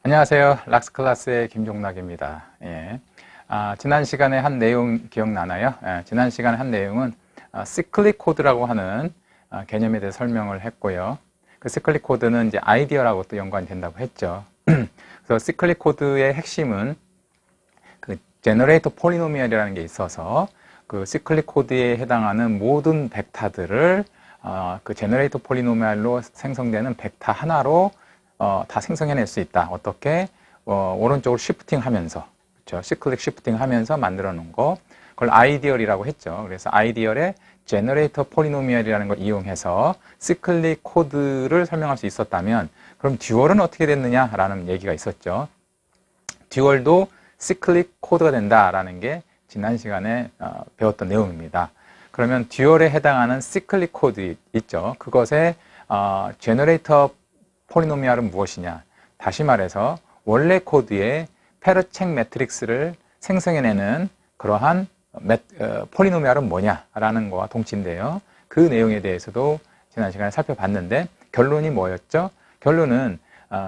안녕하세요. 락스클라스의 김종락입니다. 예. 지난 시간에 한 내용 기억나나요? 지난 시간에 한 내용은 시클릭 코드라고 하는 개념에 대해 설명을 했고요. 그 시클릭 코드는 이제 아이디어라고 또 연관이 된다고 했죠. 그래서 시클릭 코드의 핵심은 그 제너레이터 폴리노미얼이라는 게 있어서 그 시클릭 코드에 해당하는 모든 벡터들을 그 제너레이터 폴리노미얼로 생성되는 벡터 하나로 다 생성해낼 수 있다. 어떻게? 오른쪽으로 시프팅 하면서, 그렇죠? 시클릭 시프팅 하면서 만들어 놓은 거. 그걸 아이디얼이라고 했죠. 그래서 아이디얼의 제너레이터 폴리노미얼이라는 걸 이용해서 시클릭 코드를 설명할 수 있었다면, 그럼 듀얼은 어떻게 됐느냐라는 얘기가 있었죠. 듀얼도 시클릭 코드가 된다라는 게 지난 시간에 배웠던 내용입니다. 그러면 듀얼에 해당하는 시클릭 코드 있죠. 그것의 제너레이터 폴리노미얼은 무엇이냐? 다시 말해서 원래 코드의 페르책 매트릭스를 생성해내는 그러한 폴리노미얼은 뭐냐라는 거와 동치인데요. 그 내용에 대해서도 지난 시간에 살펴봤는데 결론이 뭐였죠? 결론은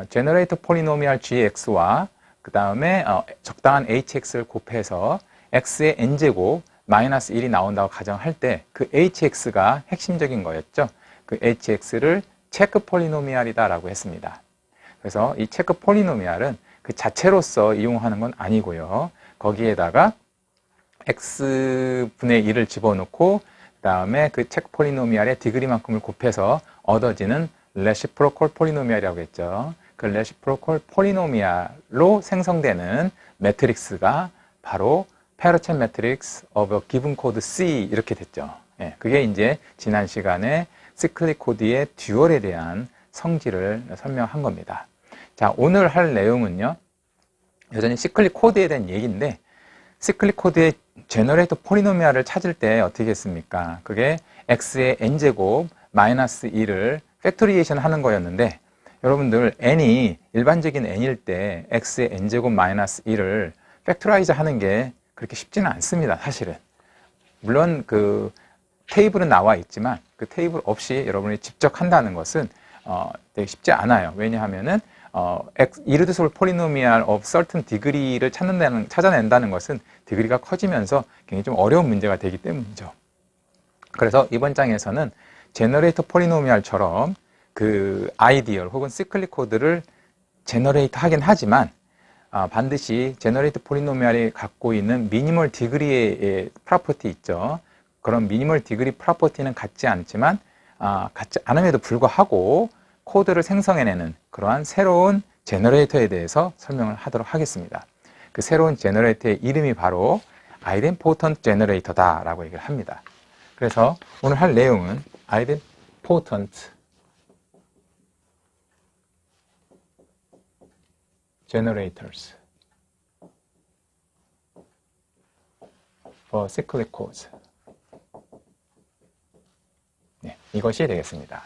제너레이터 폴리노미얼 gx와 그 다음에 적당한 hx를 곱해서 x의 n제곱 마이너스 1이 나온다고 가정할 때 그 hx가 핵심적인 거였죠. 그 hx를 체크 폴리노미얼이다 라고 했습니다. 그래서 이 체크 폴리노미얼은 그 자체로서 이용하는 건 아니고요. 거기에다가 x분의 1을 집어넣고 그 다음에 그 체크 폴리노미얼의 디그리만큼을 곱해서 얻어지는 레시프로콜 폴리노미얼이라고 했죠. 그 레시프로콜 폴리노미얼로 생성되는 매트릭스가 바로 페르책 매트릭스 of a given code C 이렇게 됐죠. 예, 그게 이제 지난 시간에 시클릭 코드의 듀얼에 대한 성질을 설명한 겁니다. 자, 오늘 할 내용은요. 여전히 시클릭 코드에 대한 얘기인데 시클릭 코드의 제너레이터 폴리노미얼을 찾을 때 어떻게 했습니까? 그게 x의 n제곱 마이너스 1을 팩토리에이션 하는 거였는데 여러분들 n이 일반적인 n일 때 x의 n제곱 마이너스 1을 팩토라이즈 하는 게 그렇게 쉽지는 않습니다. 사실은. 물론 그 테이블은 나와 있지만 그 테이블 없이 여러분이 직접 한다는 것은 되게 쉽지 않아요. 왜냐하면은 irreducible polynomial of certain degree를 찾아낸다는 것은 디그리가 커지면서 굉장히 좀 어려운 문제가 되기 때문이죠. 그래서 이번 장에서는 제너레이터 폴리노미얼처럼 그 아이디얼 혹은 시클릭 코드를 제너레이터 하긴 하지만 반드시 제너레이터 폴리노미얼이 갖고 있는 미니멀 디그리의 프로퍼티 있죠. 그런 미니멀 디그리 프로퍼티는 같지 않지만 같지 않음에도 불구하고 코드를 생성해내는 그러한 새로운 제너레이터에 대해서 설명을 하도록 하겠습니다. 그 새로운 제너레이터의 이름이 바로 idempotent generator다 라고 얘기를 합니다. 그래서 오늘 할 내용은 idempotent generators for cyclic codes. 네, 이것이 되겠습니다.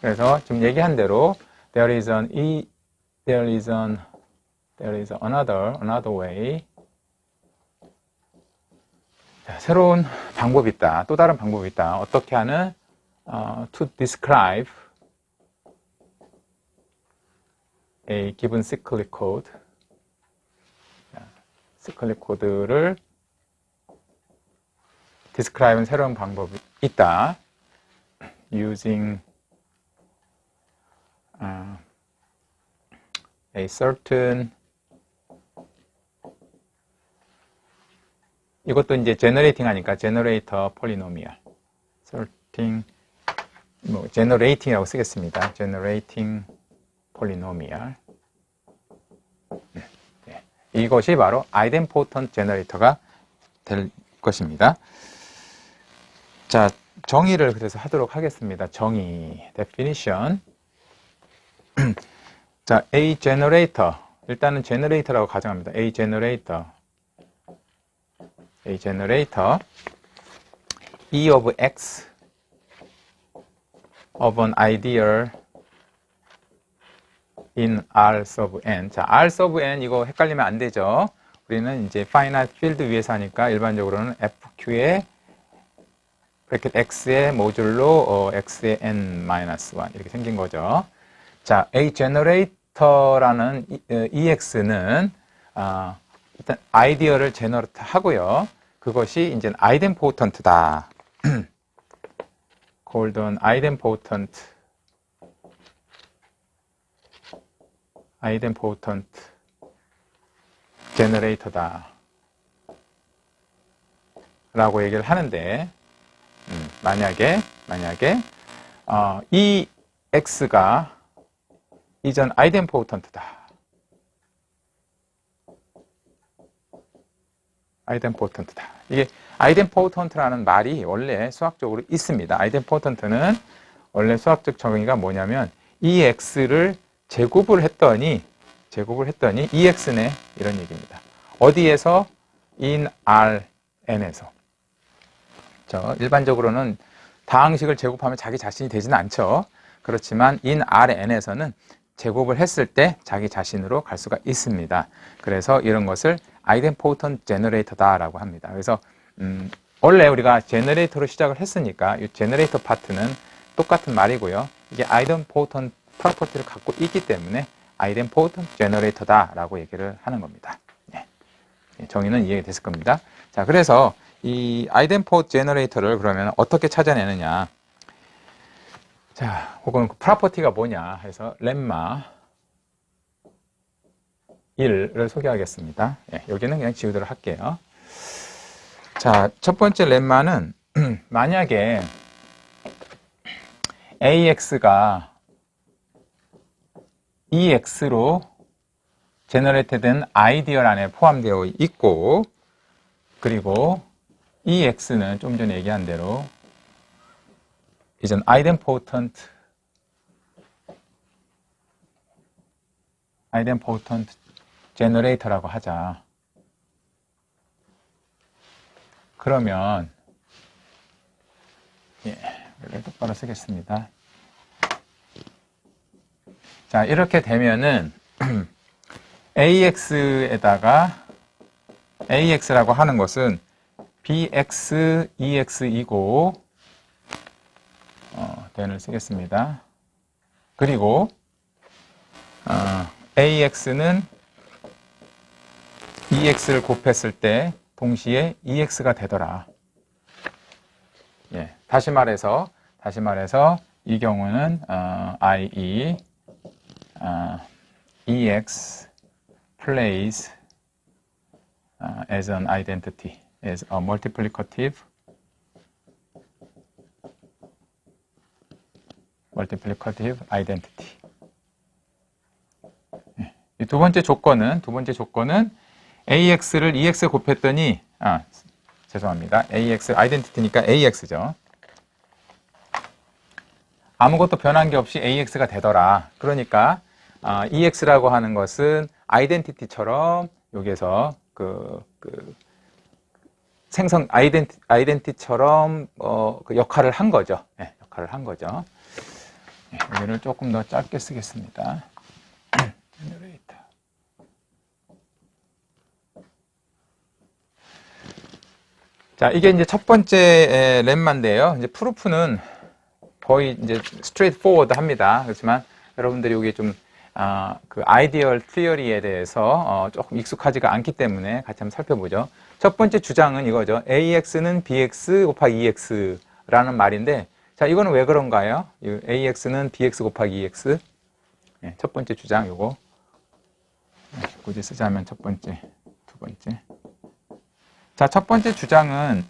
그래서 지금 얘기한 대로 there is another way. 자, 새로운 방법이 있다. 또 다른 방법이 있다. 어떻게 하는 to describe a given cyclic code. cyclic code를 describe는 새로운 방법이 있다. using a certain 이것도 이제 generating 하니까 generator polynomial certain generating이라고 쓰겠습니다. generating polynomial 네. 이것이 바로 idempotent generator가 될 것입니다. 자, 정의를 그래서 하도록 하겠습니다. 정의, definition. 자, A generator. 일단은 generator라고 가정합니다. A generator. E of X of an ideal in R sub N. 자, R sub N 이거 헷갈리면 안 되죠. 우리는 이제 finite field 위에서 하니까 일반적으로는 FQ의 브래켓 X의 모듈로 X의 N-1 이렇게 생긴 거죠. 자, A generator 제너레이터라는 EX는 일단 아이디어를 제너레이트 하고요. 그것이 이제 아이덴포턴트다. called an idempotent generator다 라고 얘기를 하는데, 만약에 이 X가 이전 idempotent다. 이게 idempotent라는 말이 원래 수학적으로 있습니다. idempotent는 원래 수학적 정의가 뭐냐면 이 X를 제곱을 했더니 EX네 이런 얘기입니다. 어디에서? in Rn에서. 일반적으로는 다항식을 제곱하면 자기 자신이 되지는 않죠. 그렇지만 in Rn에서는 제곱을 했을 때 자기 자신으로 갈 수가 있습니다. 그래서 이런 것을 idempotent generator다라고 합니다. 그래서 원래 우리가 제너레이터로 시작을 했으니까 이 제너레이터 파트는 똑같은 말이고요. 이게 idempotent 프로퍼티를 갖고 있기 때문에 idempotent generator다라고 얘기를 하는 겁니다. 네. 정의는 이해가 됐을 겁니다. 자, 그래서 이 idempotent generator를 그러면 어떻게 찾아내느냐? 자, 혹은 그 프로퍼티가 뭐냐 해서 렘마 1을 소개하겠습니다. 네, 여기는 그냥 지우도록 할게요. 자, 첫 번째 렘마는 만약에 AX가 EX로 제너레이트 된 아이디얼 안에 포함되어 있고, 그리고 EX는 좀 전에 얘기한 대로 이전 idempotent generator라고 하자. 그러면 여기를 똑바로 쓰겠습니다. 자, 이렇게 되면은 AX에다가 AX라고 하는 것은 BX, EX이고 대를 쓰겠습니다. 그리고 AX는 EX를 곱했을 때 동시에 EX가 되더라. 예, 다시 말해서 이 경우는 IE EX plays as an identity, as a multiplicative identity. 이 두 번째 조건은 AX를 EX에 곱했더니 죄송합니다. AX 아이덴티티니까 AX죠. 아무것도 변한 게 없이 AX가 되더라. 그러니까 EX라고 하는 것은 아이덴티티처럼 여기에서 생성 아이덴티티처럼 그 역할을 한 거죠. 네, 역할을 한 거죠. 네, 여기를 조금 더 짧게 쓰겠습니다. 자, 이게 이제 첫 번째 렘마인데요. 이제 프루프는 거의 이제 스트레이트 포워드 합니다. 그렇지만 여러분들이 여기 좀 그 아이디얼 티어리에 대해서 조금 익숙하지가 않기 때문에 같이 한번 살펴보죠. 첫 번째 주장은 이거죠. AX는 BX 곱하기 EX라는 말인데, 자, 이거는 왜 그런가요? AX는 BX 곱하기 EX. 네, 첫 번째 주장 요거. 굳이 쓰자면 첫 번째, 두 번째. 자, 첫 번째 주장은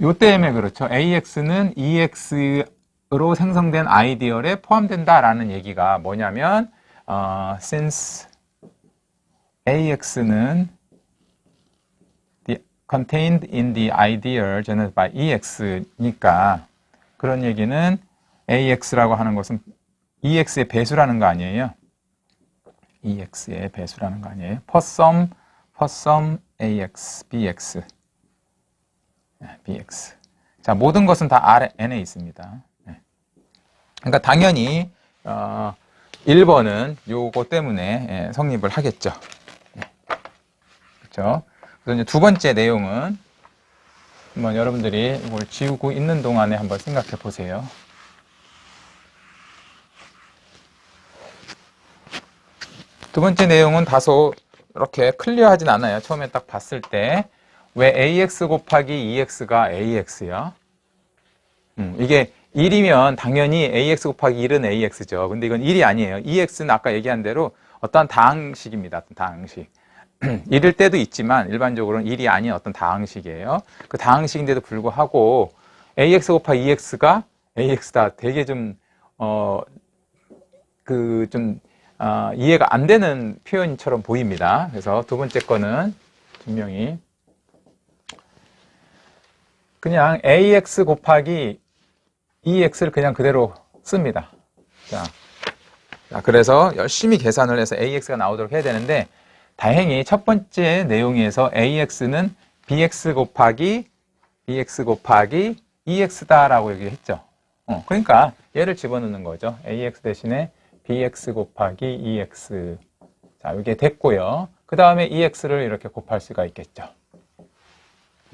요 때문에 그렇죠. AX는 EX로 생성된 아이디얼에 포함된다라는 얘기가 뭐냐면 since AX는 contained in the ideal generated by EX니까 그런 얘기는 AX라고 하는 것은 EX의 배수라는 거 아니에요? EX의 배수라는 거 아니에요? per sum AX, BX. BX. 자, 모든 것은 다 Rn에 있습니다. 그러니까 당연히 1번은 요거 때문에 성립을 하겠죠. 그렇죠? 그래서 이제 두 번째 내용은 한번 여러분들이 이걸 지우고 있는 동안에 한번 생각해 보세요. 두 번째 내용은 다소 이렇게 클리어하진 않아요. 처음에 딱 봤을 때 왜 ax 곱하기 2x가 ax야? 이게 1이면 당연히 ax 곱하기 1은 ax죠. 근데 이건 1이 아니에요. 2x는 아까 얘기한 대로 어떤 다항식입니다. 어떤 다항식. 1일 때도 있지만 일반적으로는 1이 아닌 어떤 다항식이에요. 그 다항식인데도 불구하고 ax 곱하기 2x가 ax다. 되게 좀 이해가 안 되는 표현처럼 보입니다. 그래서 두 번째 거는 분명히 그냥 ax 곱하기 2x를 그냥 그대로 씁니다. 자, 그래서 열심히 계산을 해서 ax가 나오도록 해야 되는데 다행히 첫 번째 내용에서 ax는 bx 곱하기 2x다라고 얘기했죠. 그러니까 얘를 집어넣는 거죠. ax 대신에 bx 곱하기 2x. 자, 이게 됐고요. 그 다음에 2x를 이렇게 곱할 수가 있겠죠.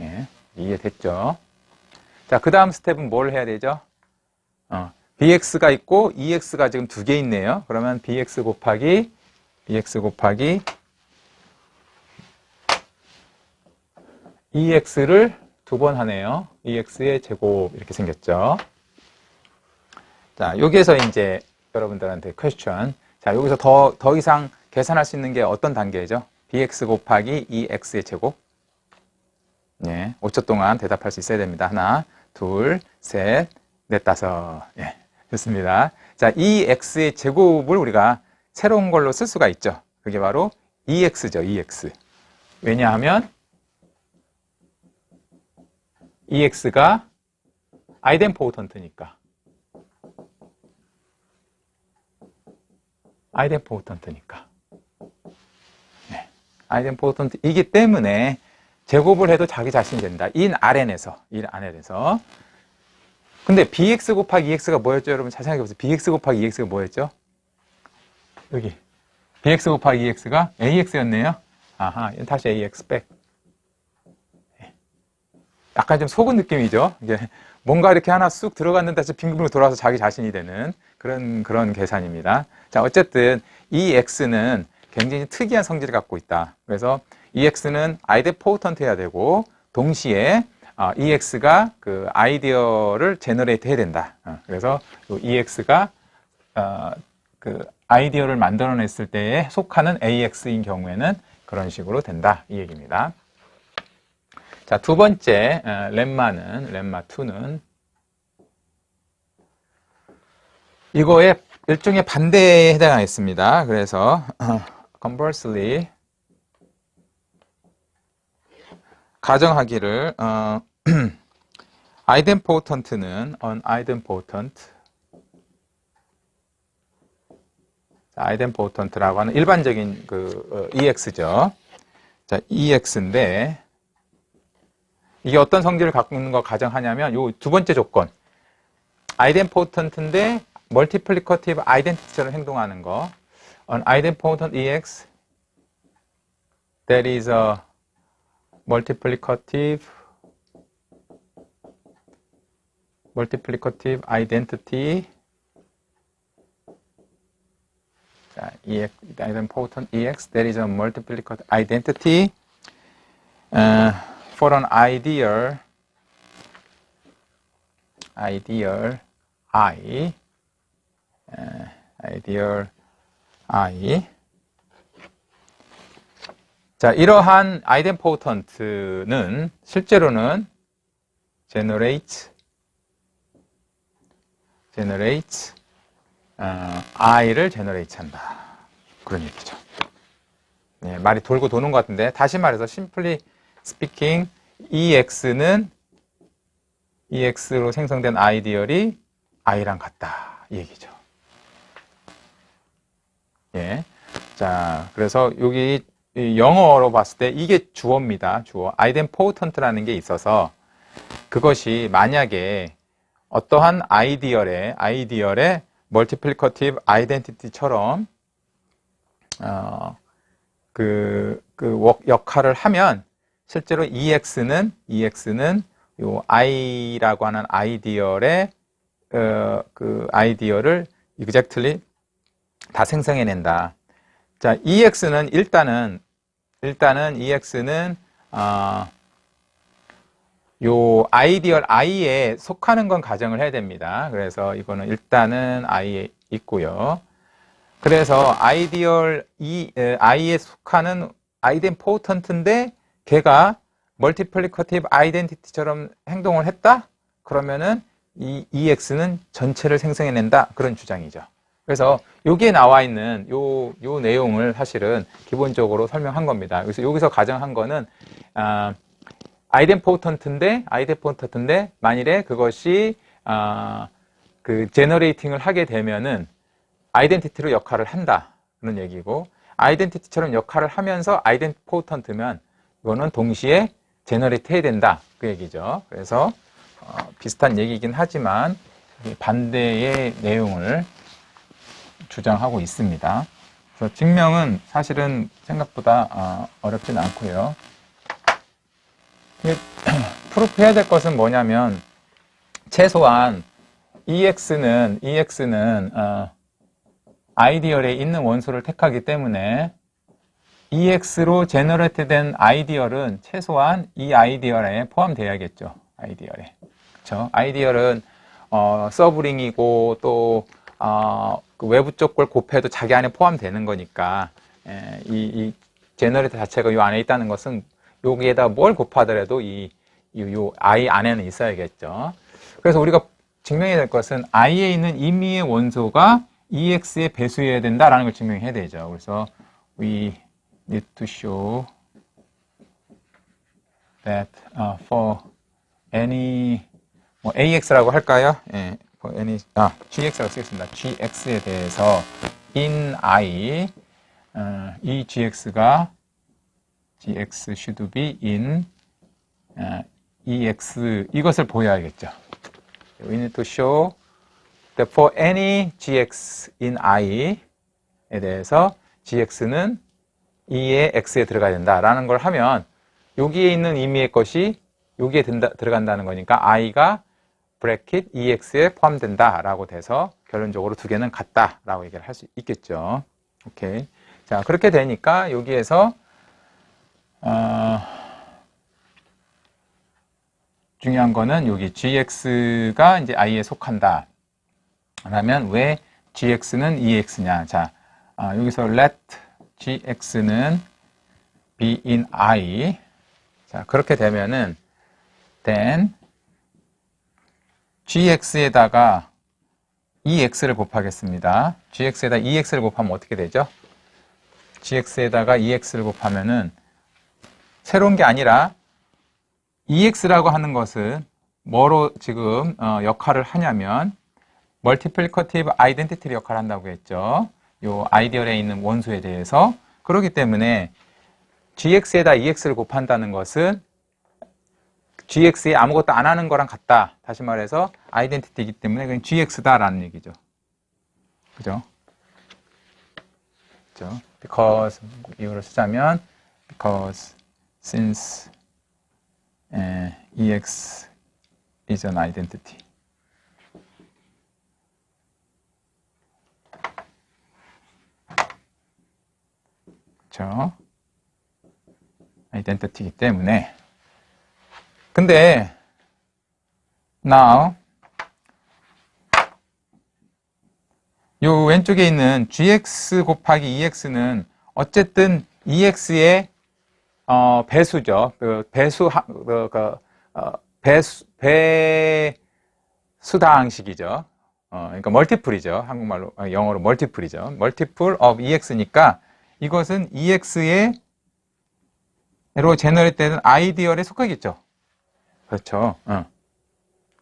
예, 이해됐죠? 자, 그 다음 스텝은 뭘 해야 되죠? bx가 있고 2x가 지금 두 개 있네요. 그러면 bx 곱하기 2x를 두 번 하네요. 2x의 제곱 이렇게 생겼죠. 자, 여기에서 이제 여러분들한테 퀘스천. 자, 여기서 더 이상 계산할 수 있는 게 어떤 단계죠? bx 곱하기 2x의 제곱. 예, 5초 동안 대답할 수 있어야 됩니다. 하나, 둘, 셋, 넷, 다섯. 예, 좋습니다. 자, 2x의 제곱을 우리가 새로운 걸로 쓸 수가 있죠. 그게 바로 2x죠, 2x. 왜냐하면 2x가 아이덴포턴트니까. 네. 아이덴포턴트이기 때문에 제곱을 해도 자기 자신이 된다. in RN에서. 근데 bx 곱하기 2x가 뭐였죠? 여러분 잘 생각해 보세요. bx 곱하기 2x가 뭐였죠? 여기. bx 곱하기 2x가 ax였네요. 아하, 다시 ax 백. 약간 좀 속은 느낌이죠. 이게 뭔가 이렇게 하나 쑥 들어갔는데 다시 빙글빙글 돌아서 자기 자신이 되는 그런 계산입니다. 자, 어쨌든 이 x는 굉장히 특이한 성질을 갖고 있다. 그래서 이 x는 아이덴포턴트 해야 되고 동시에 이 x가 그 아이디어를 제너레이트 해야 된다. 그래서 이 x가 그 아이디어를 만들어냈을 때에 속하는 ax인 경우에는 그런 식으로 된다. 이 얘기입니다. 자, 두 번째 렘마 2는 이거의 일종의 반대에 해당하겠습니다. 그래서 conversely 가정하기를 idempotent는 unidempotent idempotent라고 하는 일반적인 그 EX죠. 자, EX인데 이게 어떤 성질을 갖고 있는 거 가정하냐면 요 두 번째 조건 idempotent인데 multiplicative identity처럼 행동하는 거 an idempotent EX that is a multiplicative identity 자, EX, idempotent EX that is a multiplicative identity for an ideal I 자, 이러한 idempotent는 실제로는 generates i를 generate 한다. 그런 얘기죠. 네, 말이 돌고 도는 것 같은데 다시 말해서 simply speaking EX로 생성된 아이디얼이 I랑 같다. 이 얘기죠. 예. 자, 그래서 여기 영어로 봤을 때 이게 주어입니다. 주어. idempotent라는 게 있어서 그것이 만약에 어떠한 아이디얼의 multiplicative identity처럼 역할을 하면 실제로 EX는 요 I라고 하는 아이디얼의 그 아이디어를 exactly 다 생성해낸다. 자, EX는 일단은 EX는 요 아이디얼 I에 속하는 건 가정을 해야 됩니다. 그래서 이거는 일단은 I에 있고요. 그래서 아이디얼 I에 속하는 아이덴포턴트인데 걔가 멀티플리커티브 아이덴티티처럼 행동을 했다? 그러면은 이 EX는 전체를 생성해낸다. 그런 주장이죠. 그래서 여기에 나와 있는 요 내용을 사실은 기본적으로 설명한 겁니다. 그래서 여기서 가정한 거는 아이덴포턴트인데 만일에 그것이 그 제너레이팅을 하게 되면은 아이덴티티로 역할을 한다는 얘기고, 아이덴티티처럼 역할을 하면서 아이덴포턴트면 이거는 동시에 제너레이트 해야 된다 그 얘기죠. 그래서 비슷한 얘기이긴 하지만 반대의 내용을 주장하고 있습니다. 그래서 증명은 사실은 생각보다 어렵진 않고요. 프루프해야 될 것은 뭐냐면 최소한 EX는 아이디얼에 있는 원소를 택하기 때문에 EX로 제너레이트 된 아이디얼은 최소한 이 아이디얼에 포함되어야겠죠. 아이디얼에. 그렇죠? 아이디얼은 서브링이고 또 그 외부 쪽 걸 곱해도 자기 안에 포함되는 거니까 이 제너레이터 자체가 이 안에 있다는 것은 여기에다 뭘 곱하더라도 요 I 안에는 있어야겠죠. 그래서 우리가 증명해야 될 것은 I에 있는 임의의 원소가 EX의 배수여야 된다라는 걸 증명해야 되죠. 그래서 we need to show that for any 뭐 AX라고 할까요? 예, for any GX라고 쓰겠습니다. GX에 대해서 in I 이 GX가 GX should be in EX 이것을 보여야겠죠. We need to show that for any GX in I에 대해서 GX는 E의 X에 들어가야 된다라는 걸 하면 여기에 있는 임의의 것이 여기에 들어간다는 거니까 I가 브래킷 EX에 포함된다라고 돼서 결론적으로 두 개는 같다라고 얘기를 할 수 있겠죠. 오케이. 자, 그렇게 되니까 여기에서 중요한 거는 여기 GX가 이제 I에 속한다. 라면 왜 GX는 EX냐? 자, 여기서 let GX는 be in I. 자, 그렇게 되면은 then GX에다가 EX를 곱하겠습니다. GX에다 EX를 곱하면 어떻게 되죠? GX에다가 EX를 곱하면은 새로운 게 아니라 EX라고 하는 것은 뭐로 지금 역할을 하냐면 멀티플리커티브 아이덴티티 역할을 한다고 했죠. 요 아이디얼에 있는 원소에 대해서. 그렇기 때문에 GX에다 EX를 곱한다는 것은 GX에 아무것도 안 하는 거랑 같다. 다시 말해서 아이덴티티이기 때문에 그냥 GX다라는 얘기죠. 그죠? 그죠? because 이유를 쓰자면 because since EX is an identity. 그렇죠? 아이덴티티이기 때문에. 근데 now 요 왼쪽에 있는 GX 곱하기 EX는 어쨌든 EX의 배수죠. 그 배수다항식이죠. 그러니까 멀티플이죠. 한국말로 영어로 멀티플이죠. 멀티플 of EX니까 이것은 EX의 로 제너레이트 되는 아이디얼에 속하겠죠. 그렇죠.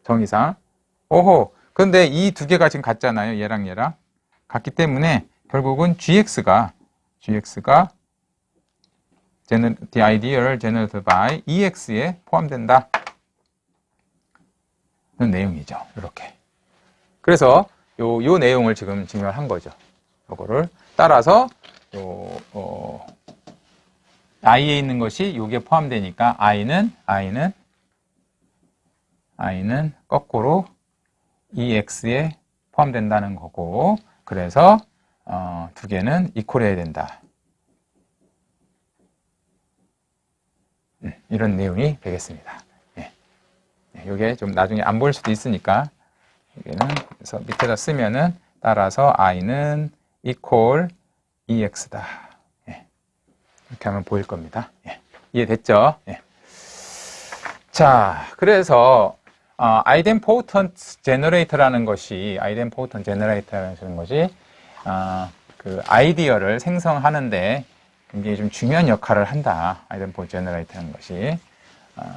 정의상. 오호. 근데 이 두 개가 지금 같잖아요. 얘랑 얘랑. 같기 때문에 결국은 GX가 the ideal generated by EX에 포함된다. 는 내용이죠. 이렇게. 그래서 요 내용을 지금 증명을 한 거죠. 요거를 따라서 I에 있는 것이 여기에 포함되니까 I는 거꾸로 EX에 포함된다는 거고, 그래서 두 개는 이퀄해야 된다. 이런 내용이 되겠습니다. 예. 이게 좀 나중에 안 보일 수도 있으니까 여기는 그래서 밑에다 쓰면은 따라서 i는 equal ex다. 예. 이렇게 하면 보일 겁니다. 예. 이해됐죠? 예. 자, 그래서 idempotent generator라는 것이 그 아이디어를 생성하는데 굉장히 좀 중요한 역할을 한다. idempotent generator라는 것이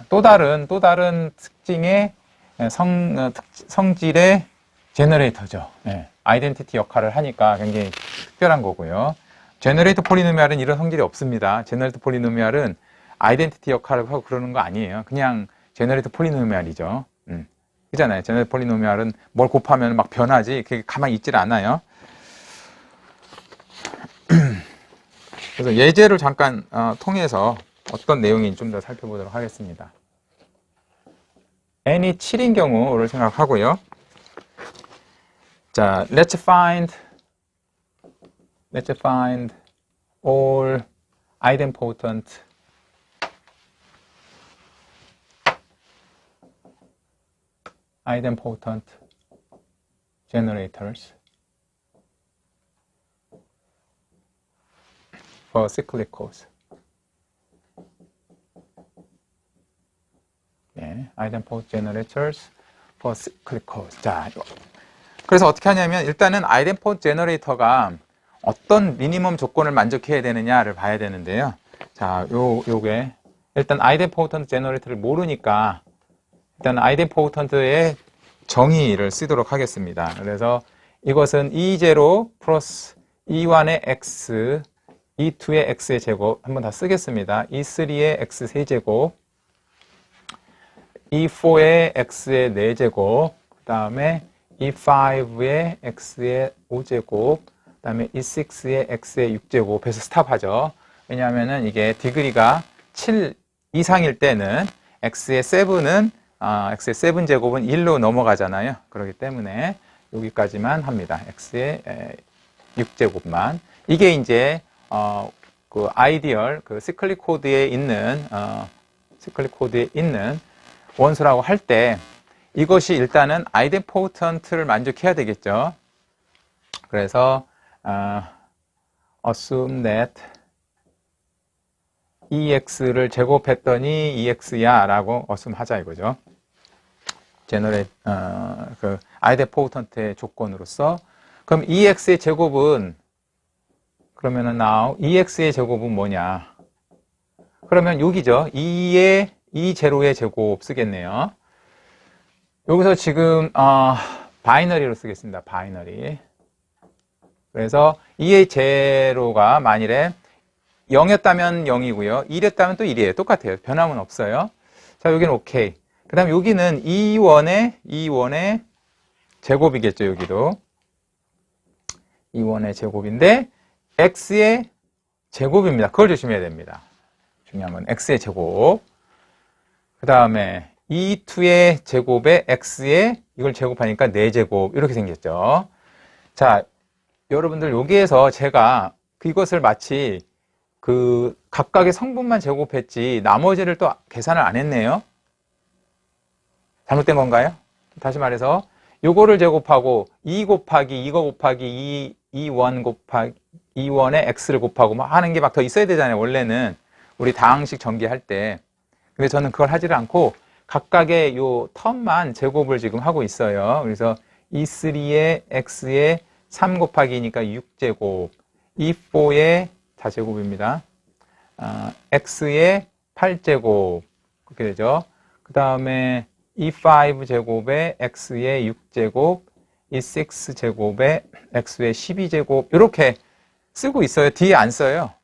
또 다른 특징의 성질의 제너레이터죠. 예. 아이덴티티 역할을 하니까 굉장히 특별한 거고요. 제너레이터 폴리노미알은 이런 성질이 없습니다. 제너레이터 폴리노미알은 아이덴티티 역할을 하고 그러는 거 아니에요. 그냥 제너레이터 폴리노미알이죠. 그잖아요. 제너레이터 폴리노미알은 뭘 곱하면 막 변하지 그게 가만히 있질 않아요. 그래서 예제를 잠깐 통해서 어떤 내용인지 좀 더 살펴보도록 하겠습니다. n이 7인 경우를 생각하고요. 자, let's find all idempotent generators for cyclicals. 네, idempotent generators for cyclicals. 자, 그래서 어떻게 하냐면 일단은 idempotent generator가 어떤 미니멈 조건을 만족해야 되느냐를 봐야 되는데요. 자, 요게 일단 idempotent generator를 모르니까 일단 idempotent의 정의를 쓰도록 하겠습니다. 그래서 이것은 E0 플러스 E1의 x, E2의 x의 제곱 한번 다 쓰겠습니다. E3의 x 세제곱, E4의 x의 4제곱, 그 다음에 E5의 x의 5제곱, 그 다음에 E6의 x의 6제곱 해서 스탑하죠. 왜냐하면은 이게 디그리가 7 이상일 때는 x의 7제곱은 1로 넘어가잖아요. 그렇기 때문에 여기까지만 합니다. x의 6제곱만. 이게 이제 그 아이디얼 그 시클릭 코드에 있는 원소라고 할 때 이것이 일단은 idempotent를 만족해야 되겠죠. 그래서 assume that ex를 제곱했더니 ex야 라고 assume 하자 이거죠. 그 idempotent의 조건으로서. 그럼 ex의 제곱은 그러면은 now ex의 제곱은 뭐냐? 그러면 여기죠. 2제로의 제곱 쓰겠네요. 여기서 지금 바이너리로 쓰겠습니다. 바이너리. 그래서 2의 제로가 만일에 0이었다면 0이고요. 1이었다면 또 1이에요. 똑같아요. 변함은 없어요. 자, 여기는 오케이. 그 다음 여기는 E1의 제곱이겠죠. 여기도 E1의 제곱인데 X의 제곱입니다. 그걸 조심해야 됩니다. 중요한 건 X의 제곱. 그 다음에 E2의 제곱에 X의 이걸 제곱하니까 4제곱 이렇게 생겼죠. 자, 여러분들 여기에서 제가 이것을 마치 그 각각의 성분만 제곱했지 나머지를 또 계산을 안 했네요. 잘못된 건가요? 다시 말해서 요거를 제곱하고 2 곱하기 이거 곱하기 2원 곱하기 2원에 x를 곱하고 막 하는 게 막 더 있어야 되잖아요. 원래는 우리 다항식 전개할 때. 근데 저는 그걸 하지를 않고 각각의 요 텀만 제곱을 지금 하고 있어요. 그래서 E3의 x의 3 곱하기니까 6제곱, E4의 다 제곱입니다. x의 8제곱 그렇게 되죠. 그 다음에 E5 제곱에 x의 6제곱, E6 제곱에 x의 12제곱 이렇게 쓰고 있어요. 뒤에 안 써요.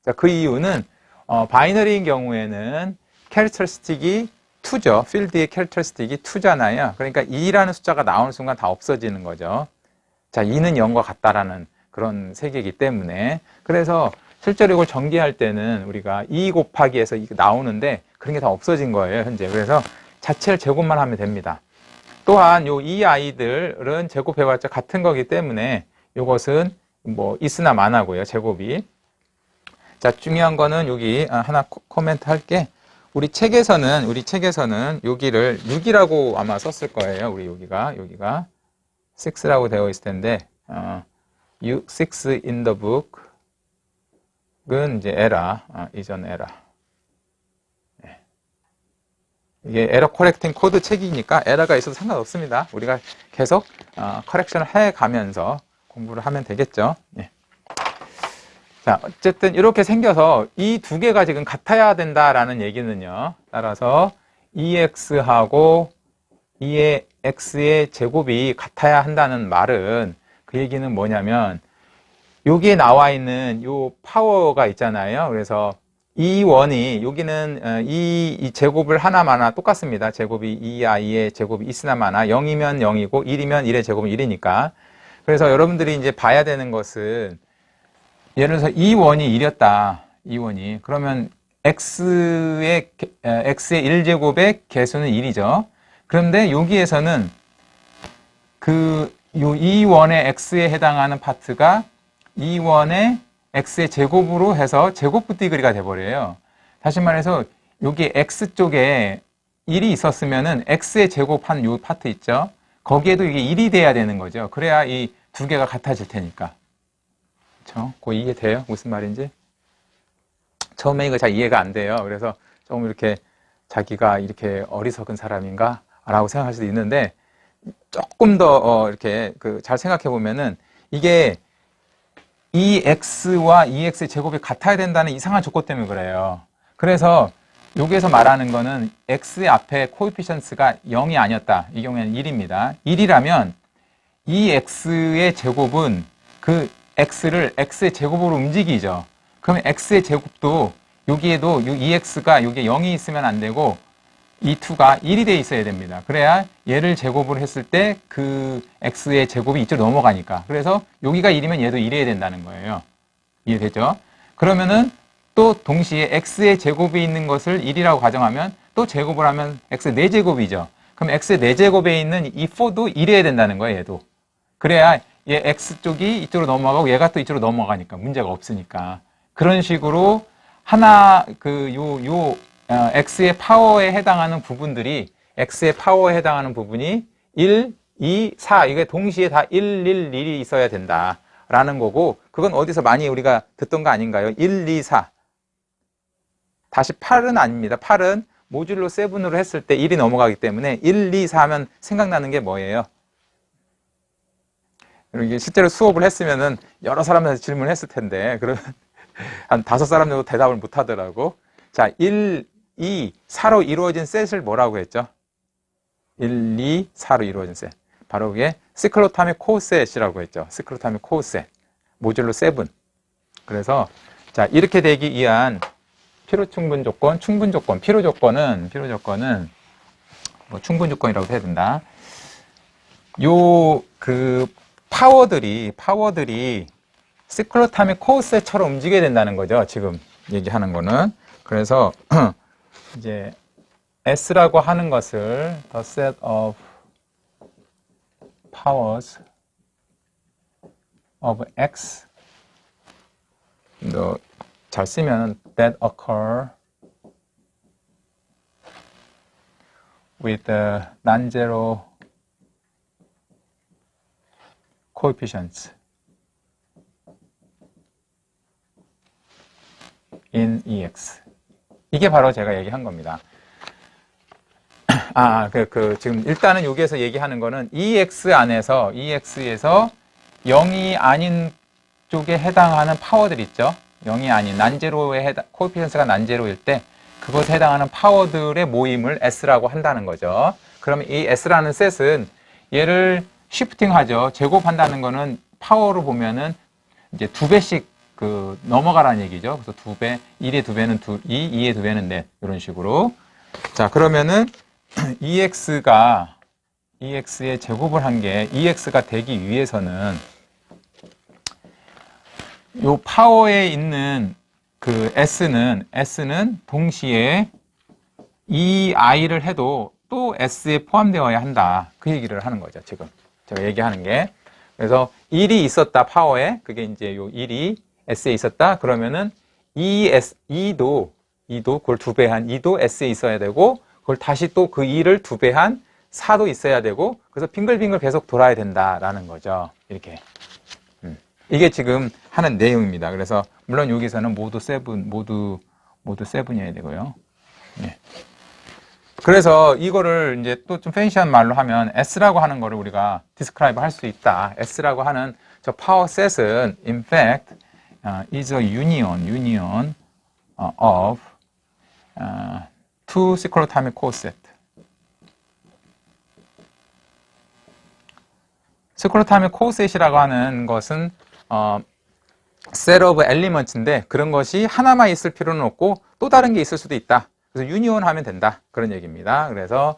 자, 그 이유는 바이너리인 경우에는 캐릭터리스틱이 2죠. 필드의 캐릭터리스틱이 2잖아요. 그러니까 2라는 숫자가 나오는 순간 다 없어지는 거죠. 자, 2는 0과 같다라는 그런 세계이기 때문에. 그래서 실제로 이걸 전개할 때는 우리가 2 곱하기에서 나오는데 그런 게 다 없어진 거예요, 현재. 그래서 자체를 제곱만 하면 됩니다. 또한 이 아이들은 제곱해봤자 같은 거기 때문에 이것은 뭐 있으나 마나고요, 제곱이. 자, 중요한 거는 여기 하나 코멘트 할게. 우리 책에서는 여기를 6이라고 아마 썼을 거예요. 우리 여기가 6라고 되어 있을 텐데, 6 in the book은 이제 에러, 이전 에러. 이게 에러 커렉팅 코드 책이니까 에러가 있어도 상관없습니다. 우리가 계속 커렉션을 해가면서 공부를 하면 되겠죠. 예. 자, 어쨌든 이렇게 생겨서 이 두 개가 지금 같아야 된다라는 얘기는요. 따라서 2x하고 2의 x의 제곱이 같아야 한다는 말은 그 얘기는 뭐냐면 여기에 나와 있는 요 파워가 있잖아요. 그래서 이 원이 여기는 이 제곱을 하나마나 똑같습니다. 제곱이 2i의 제곱이 있으나 마나 0이면 0이고 1이면 1의 제곱은 1이니까. 그래서 여러분들이 이제 봐야 되는 것은 예를 들어서 이 원이 1이었다. 이 원이. 그러면 x의 1제곱의 개수는 1이죠. 그런데 여기에서는 이 원의 x에 해당하는 파트가 이 원의 x의 제곱으로 해서 제곱부 디그리가 돼버려요. 다시 말해서 여기 x 쪽에 1이 있었으면은 x의 제곱한 요 파트 있죠. 거기에도 이게 1이 돼야 되는 거죠. 그래야 이 두 개가 같아질 테니까. 그렇죠? 그거 이해돼요? 무슨 말인지? 처음에 이거 잘 이해가 안 돼요. 그래서 조금 이렇게 자기가 이렇게 어리석은 사람인가? 라고 생각할 수도 있는데 조금 더 이렇게 잘 생각해 보면은 이게 2x와 2x의 제곱이 같아야 된다는 이상한 조건 때문에 그래요. 그래서 여기에서 말하는 거는 x의 앞에 코에피션트가 0이 아니었다. 이 경우에는 1입니다. 1이라면 이 x의 제곱은 그 x를 x의 제곱으로 움직이죠. 그러면 x의 제곱도 여기에도 2x가 여기에 0이 있으면 안 되고 이 2가 1이 돼 있어야 됩니다. 그래야 얘를 제곱을 했을 때 그 x의 제곱이 이쪽으로 넘어가니까. 그래서 여기가 1이면 얘도 1이어야 된다는 거예요. 이해되죠? 그러면은 또 동시에 x의 제곱이 있는 것을 1이라고 가정하면 또 제곱을 하면 x 4제곱이죠. 그럼 x 4제곱에 있는 이 4도 1이어야 된다는 거예요, 얘도. 그래야 얘 x 쪽이 이쪽으로 넘어가고 얘가 또 이쪽으로 넘어가니까 문제가 없으니까. 그런 식으로 하나 x의 파워에 해당하는 부분들이 x의 파워에 해당하는 부분이 1, 2, 4 이게 동시에 다 1, 1, 1이 있어야 된다라는 거고 그건 어디서 많이 우리가 듣던 거 아닌가요? 1, 2, 4 다시 8은 아닙니다. 8은 모듈로 7으로 했을 때 1이 넘어가기 때문에 1, 2, 4 하면 생각나는 게 뭐예요? 이게 실제로 수업을 했으면은 여러 사람한테 질문을 했을 텐데 그러면 한 5사람 정도 대답을 못 하더라고. 자, 1, 2, 4로 이루어진 셋을 뭐라고 했죠? 1, 2, 4로 이루어진 셋. 바로 그게 시클로타믹 코셋이라고 했죠. 시클로타믹 코셋. 모듈로 7. 그래서 자, 이렇게 되기 위한 필요 충분 조건, 충분 조건, 필요 조건은 뭐 충분 조건이라고 해야 된다. 파워들이 시클로타믹 코셋처럼 움직여야 된다는 거죠. 지금 얘기하는 거는. 그래서 이제 S라고 하는 것을 the set of powers of X 잘 쓰면 that occur with the non-zero coefficients in EX. 이게 바로 제가 얘기한 겁니다. 지금 일단은 여기에서 얘기하는 거는 EX 안에서, EX에서 0이 아닌 쪽에 해당하는 파워들 있죠. 0이 아닌, 난제로에 코에피션스가 난제로일 때 그것에 해당하는 파워들의 모임을 S라고 한다는 거죠. 그럼 이 S라는 셋은 얘를 시프팅 하죠. 제곱한다는 거는 파워로 보면은 이제 2배씩 넘어가라는 얘기죠. 그래서 2배, 1의 2배는 2, 2의 2배는 넷. 이런 식으로. 자, 그러면은 EX의 제곱을 한 게 EX가 되기 위해서는 요 파워에 있는 그 S는 동시에 이 I를 해도 또 S에 포함되어야 한다. 그 얘기를 하는 거죠, 지금. 제가 얘기하는 게. 그래서 1이 있었다, 파워에. 그게 이제 요 1이 S에 있었다. 그러면은 E도 그걸 2배한 2도 S에 있어야 되고, 그걸 다시 또 그 2를 2배한 4도 있어야 되고, 그래서 빙글빙글 계속 돌아야 된다라는 거죠. 이렇게. 이게 지금 하는 내용입니다. 그래서 물론 여기서는 모두 세븐이어야 되고요. 예. 그래서 이거를 이제 또 좀 팬시한 말로 하면 S라고 하는 거를 우리가 디스크라이브 할 수 있다. S라고 하는 저 파워 셋은 in fact is a union of two cyclotimic coset. cyclotimic coset이라고 하는 것은 set of elements인데 그런 것이 하나만 있을 필요는 없고 또 다른 게 있을 수도 있다. 그래서 유니온 하면 된다. 그런 얘기입니다. 그래서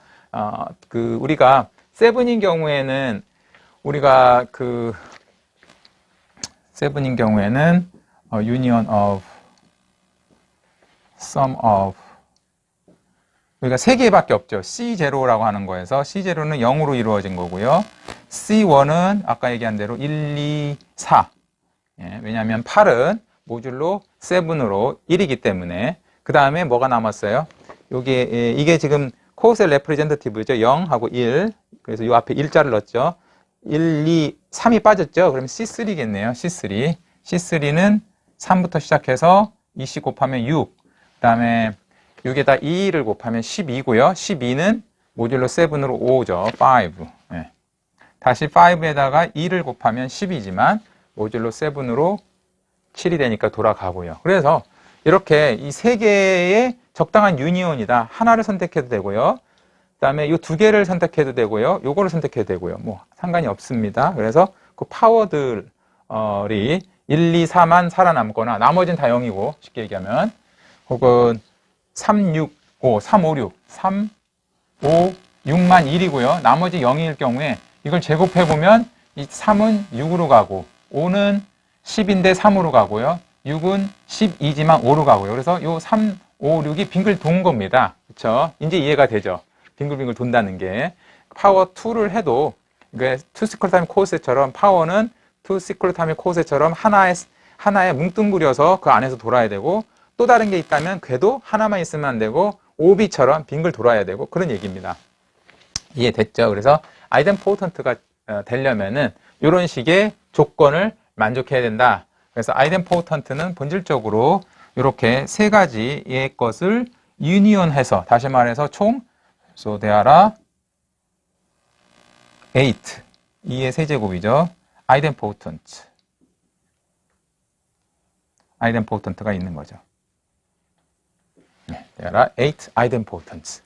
우리가 세븐인 경우에는 우리가 세븐인 경우에는 union of sum of 우리가 세 개밖에 없죠. C0라고 하는 거에서 C0는 0으로 이루어진 거고요. C1은 아까 얘기한 대로 1, 2, 4. 예, 왜냐하면 8은 모듈로 7으로 1이기 때문에. 그 다음에 뭐가 남았어요? 이게 지금 코셋 레프레젠터티브죠. 0하고 1. 그래서 이 앞에 1자를 넣었죠. 1, 2, 3이 빠졌죠. 그럼 C3겠네요. C3. C3는 3부터 시작해서 2씩 곱하면 6. 그 다음에 6에다 2를 곱하면 12고요. 12는 모듈로 7으로 5죠. 5. 예. 다시 5에다가 2를 곱하면 10이지만 모듈로 7으로 7이 되니까 돌아가고요. 그래서 이렇게 이 세 개의 적당한 유니온이다. 하나를 선택해도 되고요. 그 다음에 이 두 개를 선택해도 되고요. 요거를 선택해도 되고요. 뭐 상관이 없습니다. 그래서 그 파워들이 1, 2, 4만 살아남거나 나머지는 다 0이고 쉽게 얘기하면 혹은 3, 6, 5, 3, 5, 6, 3, 5, 6만 1이고요. 나머지 0일 경우에 이걸 제곱해보면 이 3은 6으로 가고 5는 10인데 3으로 가고요. 6은 12지만 5로 가고요. 그래서 요 3, 5, 6이 빙글 돈 겁니다. 그렇죠? 이제 이해가 되죠? 빙글빙글 돈다는 게. 파워 2를 해도 이게 투 시클로타임 코셋처럼 파워는 투 시클로타임 코셋처럼 하나에 뭉뚱그려서 그 안에서 돌아야 되고 또 다른 게 있다면 궤도 하나만 있으면 안 되고 오비처럼 빙글 돌아야 되고 그런 얘기입니다. 이해됐죠? 그래서 아이덴포턴트가 되려면은 이런 식의 조건을 만족해야 된다. 그래서 아이덴포턴트는 본질적으로 이렇게 세 가지의 것을 유니온해서 다시 말해서 총 so there are 8 2의 세제곱이죠. 아이덴포턴트가 있는 거죠. there are 8 idempotents.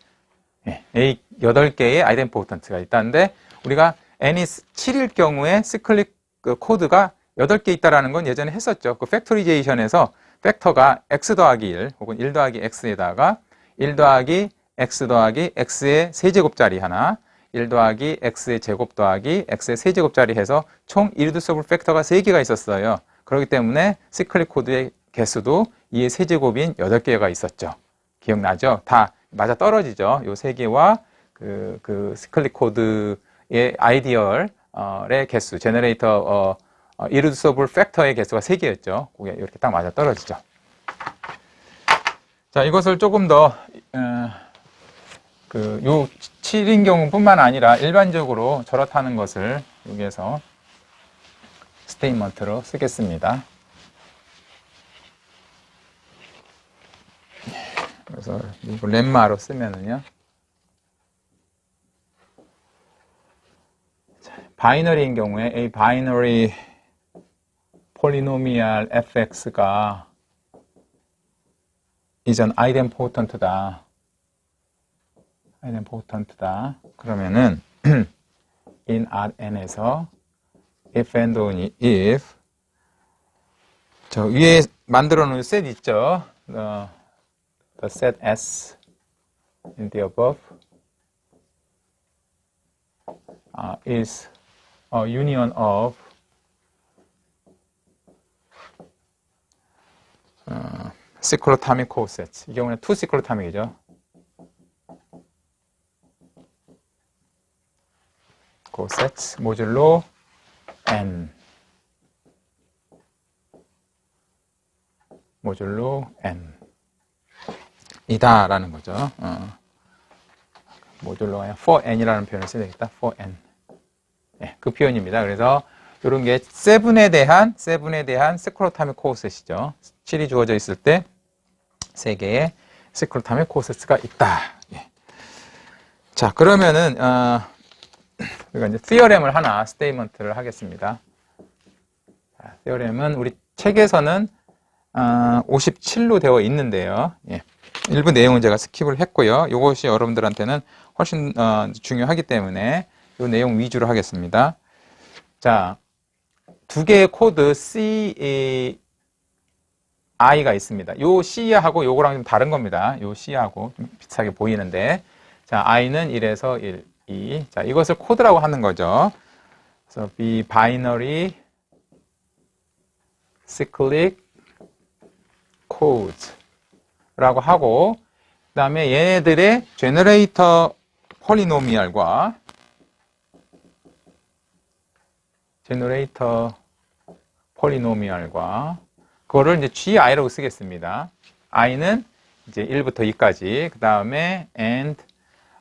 8개의 아이덴포턴트가 있다는데 우리가 n이 7일 경우에 시클릭 코드가 8개 있다라는 건 예전에 했었죠. 그 팩토리제이션에서 팩터가 x 더하기 1 혹은 1 더하기 x에다가 1 더하기 x 더하기 x의 세제곱짜리 하나 1 더하기 x의 제곱 더하기 x의 세제곱짜리 해서 총 irreducible 팩터가 3개가 있었어요. 그렇기 때문에 시클릭 코드의 개수도 2의 세제곱인 8개가 있었죠. 기억나죠? 다 맞아 떨어지죠. 요 3개와 그 시클릭 코드의 아이디얼의 개수, 제너레이터 irreducible 팩터의 개수가 3개였죠. 그게 이렇게 딱 맞아 떨어지죠. 자, 이것을 조금 더 요 7인 경우뿐만 아니라 일반적으로 저렇다는 것을 여기에서 스테이트먼트로 쓰겠습니다. 그래서 이거 렘마로 쓰면은요. 바이너리인 경우에 a binary polynomial fx가 is an idempotent다. idempotent다. 그러면은 in Rn에서 if and only if 저 위에 만들어 놓은 셋 있죠. the set S in the above is a union of cyclotomic cosets. 이 경우는 2 cyclotomic이죠. cosets 모듈로 n 모듈로 n 이다라는 거죠. 모듈로 for n이라는 표현을 써야 되겠다. for n. 네, 그 표현입니다. 그래서 이런 게 7에 대한 세크로타믹 코어셋이죠. 7이 주어져 있을 때 3개의 세크로타믹 코어셋가 있다. 예. 자, 그러면은 우리가 이제 티어렘을 하나 스테이먼트를 하겠습니다. 자, 티어렘은 우리 책에서는 57로 되어 있는데요. 예. 일부 내용은 제가 스킵을 했고요. 이것이 여러분들한테는 훨씬 중요하기 때문에 이 내용 위주로 하겠습니다. 자, 두 개의 코드 C, I가 있습니다. 요 C하고 요거랑 좀 다른 겁니다. 요 C하고 좀 비슷하게 보이는데, 자, I는 1에서 1, 2. 자, 이것을 코드라고 하는 거죠. 그래서 binary cyclic codes라고 하고, 그 다음에 얘네들의 제너레이터 폴리노미얼과 그거를 이제 GI라고 쓰겠습니다. I는 이제 1부터 2까지, 그 다음에 and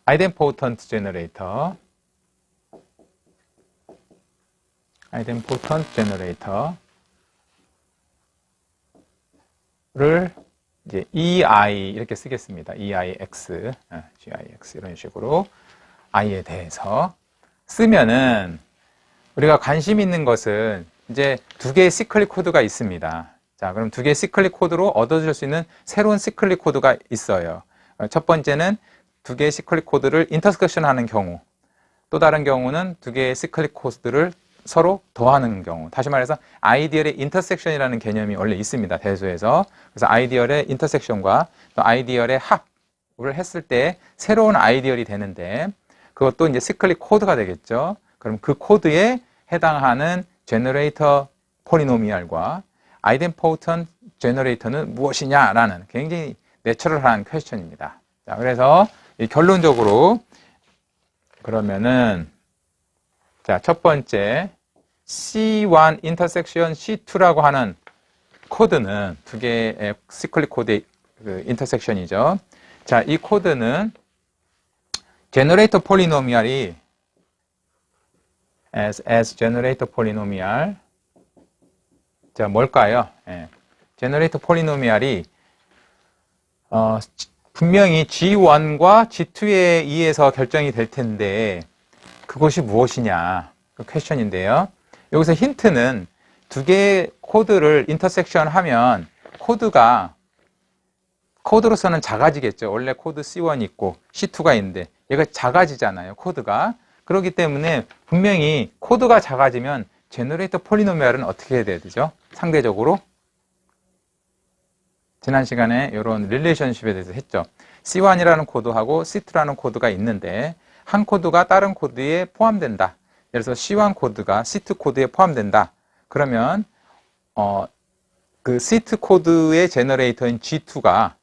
idempotent generator를 이제 EI 이렇게 쓰겠습니다. EIX, GIX 이런 식으로 I에 대해서 쓰면은 우리가 관심 있는 것은 이제 두 개의 시클릭 코드가 있습니다. 자, 그럼 두 개의 시클릭 코드로 얻어질 수 있는 새로운 시클릭 코드가 있어요. 첫 번째는 두 개의 시클릭 코드를 인터섹션 하는 경우, 또 다른 경우는 두 개의 시클릭 코드를 서로 더하는 경우. 다시 말해서 아이디얼의 인터섹션이라는 개념이 원래 있습니다. 대소에서. 그래서 아이디얼의 인터섹션과 또 아이디얼의 합을 했을 때 새로운 아이디얼이 되는데, 그것도 이제 시클릭 코드가 되겠죠. 그럼 그 코드에 해당하는 제너레이터 폴리노미얼과 아이덴포턴트 제너레이터는 무엇이냐라는 굉장히 내추럴한 퀘스천입니다. 자, 그래서 결론적으로 그러면은 자, 첫 번째 C1 인터섹션 C2라고 하는 코드는 두 개의 시클릭 코드의 그 인터섹션이죠. 자, 이 코드는 제너레이터 폴리노미얼이 as generator polynomial. 자, 뭘까요? 예. generator polynomial이 분명히 G1과 G2에 의해서 결정이 될 텐데 그것이 무엇이냐 그 퀘스천인데요. 여기서 힌트는 두 개의 코드를 인터섹션 하면 코드로서는 작아지겠죠. 원래 코드 C1이 있고 C2가 있는데 얘가 작아지잖아요. 코드가. 그렇기 때문에 분명히 코드가 작아지면 제너레이터 폴리노미얼은 어떻게 해야 되죠? 상대적으로 지난 시간에 이런 릴레이션십에 대해서 했죠. C1이라는 코드하고 C2라는 코드가 있는데 한 코드가 다른 코드에 포함된다. 예를 들어서 C1 코드가 C2 코드에 포함된다. 그러면 그 C2 코드의 제너레이터인 G2가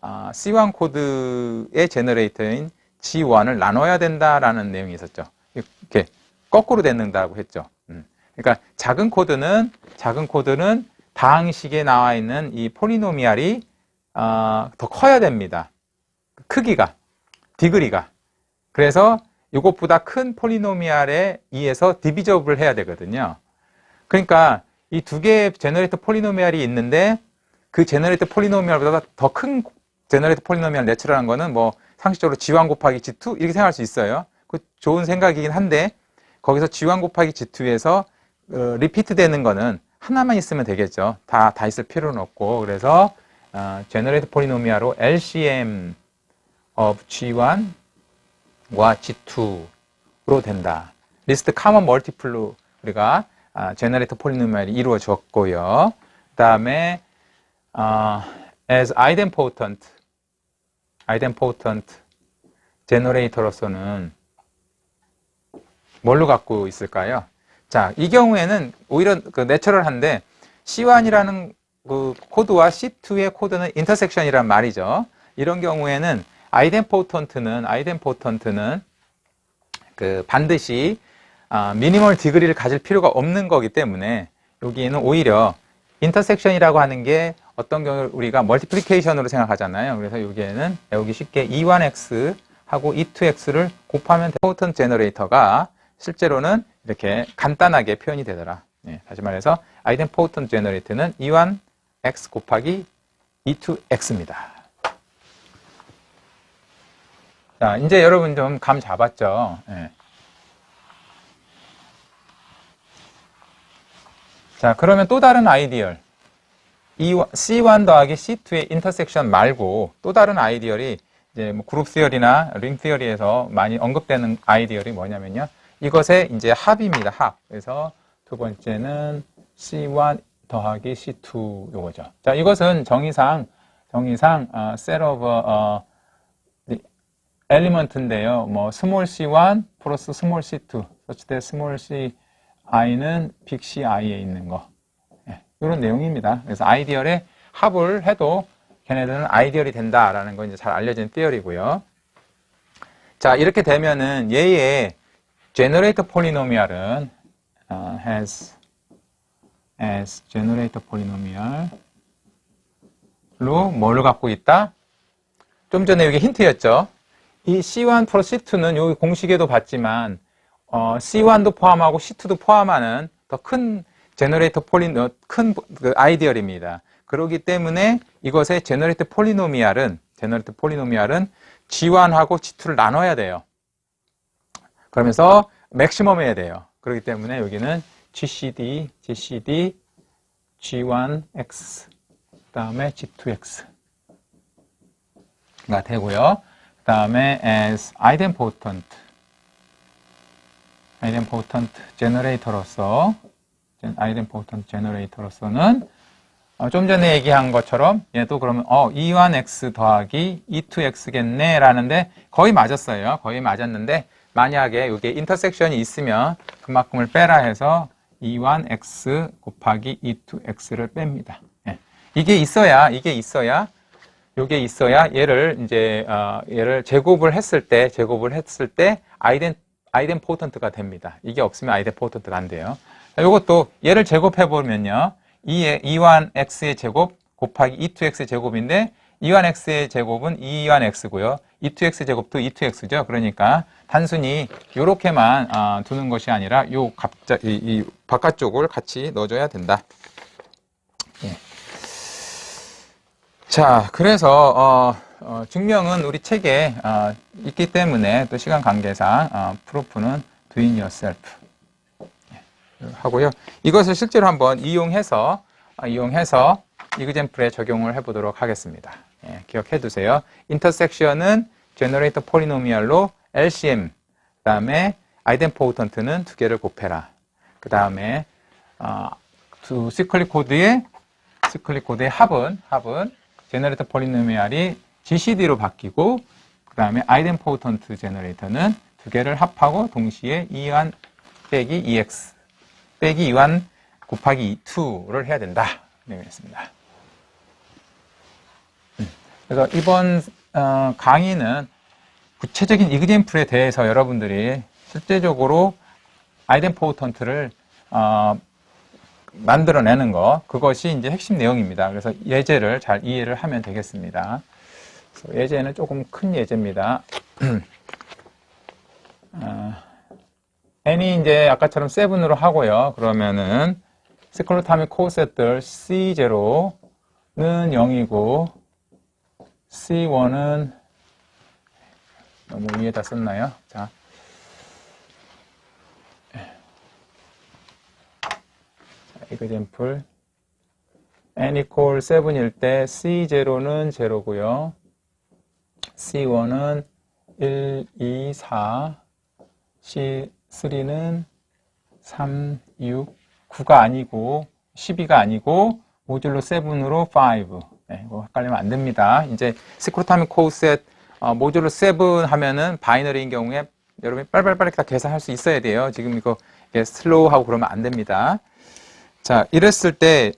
C1 코드의 제너레이터인 G1을 나눠야 된다라는 내용이 있었죠. 이렇게 거꾸로 된다고 했죠. 그러니까 작은 코드는 다항식에 나와 있는 이 폴리노미얼이 더 커야 됩니다. 크기가, 디그리가. 그래서 이것보다 큰 폴리노미얼에 의해서 디비저블을 해야 되거든요. 그러니까 이 두 개의 제너레이터 폴리노미얼이 있는데 그 제너레이터 폴리노미얼보다 더 큰 제너레이터 폴리노미얼 내추럴한 거는 뭐 상식적으로 G1 곱하기 G2 이렇게 생각할 수 있어요. 그 좋은 생각이긴 한데 거기서 G1 곱하기 G2에서 리피트 되는 거는 하나만 있으면 되겠죠. 다 있을 필요는 없고. 그래서 제너레이터 폴리노미얼로 LCM of G1과 G2로 된다. 리스트 카먼 멀티플로 우리가 제너레이터 폴리노미얼이 이루어졌고요. 그 다음에 as idempotent 제너레이터로서는 뭘로 갖고 있을까요? 자, 이 경우에는 오히려 그 내추럴한데 C1이라는 그 코드와 C2의 코드는 인터섹션이란 말이죠. 이런 경우에는 아이덴포턴트는 그 반드시 미니멀 디그리를 가질 필요가 없는 거기 때문에 여기에는 오히려 인터섹션이라고 하는 게 어떤 경우 우리가 멀티플리케이션으로 생각하잖아요. 그래서 여기에는 외우기 쉽게 E1X 하고 E2X를 곱하면 포턴 제너레이터가 실제로는 이렇게 간단하게 표현이 되더라. 네, 다시 말해서 아이덴포턴트 제너레이터는 E1X 곱하기 E2X입니다. 자, 이제 여러분 좀 감 잡았죠? 네. 자, 그러면 또 다른 아이디얼. C1 더하기 C2의 인터섹션 말고 또 다른 아이디얼이 이제 뭐 그룹 시어리나 링 시어리에서 많이 언급되는 아이디얼이 뭐냐면요. 이것의 이제 합입니다. 합. 그래서 두 번째는 C1 더하기 C2 요거죠. 자, 이것은 정의상 set of element인데요. 뭐 small c1 플러스 small c2 such that small ci는 big ci에 있는 거. 네, 이런 내용입니다. 그래서 아이디얼에 합을 해도 걔네들은 아이디얼이 된다라는 건 이제 잘 알려진 티어리고요. 자, 이렇게 되면은 얘의 generator polynomial은 has generator polynomial로 뭐를 갖고 있다? 좀 전에 여기 힌트였죠. 이 C1 플러스 C2는 여기 공식에도 봤지만 C1도 포함하고 C2도 포함하는 더 큰 제너레이터 큰 아이디얼입니다. 그렇기 때문에 이것의 제너레이터 폴리노미알은 G1하고 G2를 나눠야 돼요. 그러면서 맥시멈 해야 돼요. 그렇기 때문에 여기는 GCD, G1X, 그 다음에 G2X가 되고요. 그 다음에 as idempotent generator로서는 좀 전에 얘기한 것처럼 얘도 그러면 E1X 더하기 E2X겠네 라는데 거의 맞았어요. 거의 맞았는데 만약에 여기에 인터섹션이 있으면 그만큼을 빼라 해서 E1X 곱하기 E2X를 뺍니다. 네. 이게 있어야 얘를 제곱을 했을 때 아이덴포턴트가 됩니다. 이게 없으면 아이덴포턴트가 안 돼요. 이것도 얘를 제곱해 보면요. E1X의 제곱 곱하기 E2X의 제곱인데 E1X의 제곱은 E1X고요. E2X 제곱도 E2X죠. 그러니까 단순히 이렇게만 두는 것이 아니라 이 바깥쪽을 같이 넣어줘야 된다. 예. 자, 그래서 증명은 우리 책에 있기 때문에 또 시간 관계상 프로프는 doing yourself 하고요. 이것을 실제로 한번 이용해서 이그젠플에 적용을 해보도록 하겠습니다. 예, 기억해 두세요. 인터섹션은 제너레이터 폴리노미알로 LCM, 그 다음에 아이덴포턴트는 두 개를 곱해라. 그 다음에 시클릭 코드의 합은 제너레이터 폴리노미알이 GCD로 바뀌고 그 다음에 아이덴포턴트 제너레이터는 두 개를 합하고 동시에 E1 빼기 EX 빼기 E1 곱하기 E2를 해야 된다. 내용이었습니다. 그래서 이번 강의는 구체적인 이그젠플에 대해서 여러분들이 실제적으로 아이덴포턴트를 만들어내는 거, 그것이 이제 핵심 내용입니다. 그래서 예제를 잘 이해를 하면 되겠습니다. 그래서 예제는 조금 큰 예제입니다. n이 이제 아까처럼 7으로 하고요. 그러면은 시클로타믹 코셋들 C0는 0이고 C1은 너무 위에다 썼나요? 자, 이그젠플 n equal 7일 때 C0는 0고요. C1은 1, 2, 4, C3는 3, 6, 9가 아니고 12가 아니고 모듈로 7으로 5. 네, 이거 헷갈리면 안 됩니다. 이제 시크로타믹 코셋 모듈로 7 하면은 바이너리인 경우에 여러분이 빨리빨리 다 계산할 수 있어야 돼요. 지금 이거 슬로우하고 그러면 안 됩니다. 자, 이랬을 때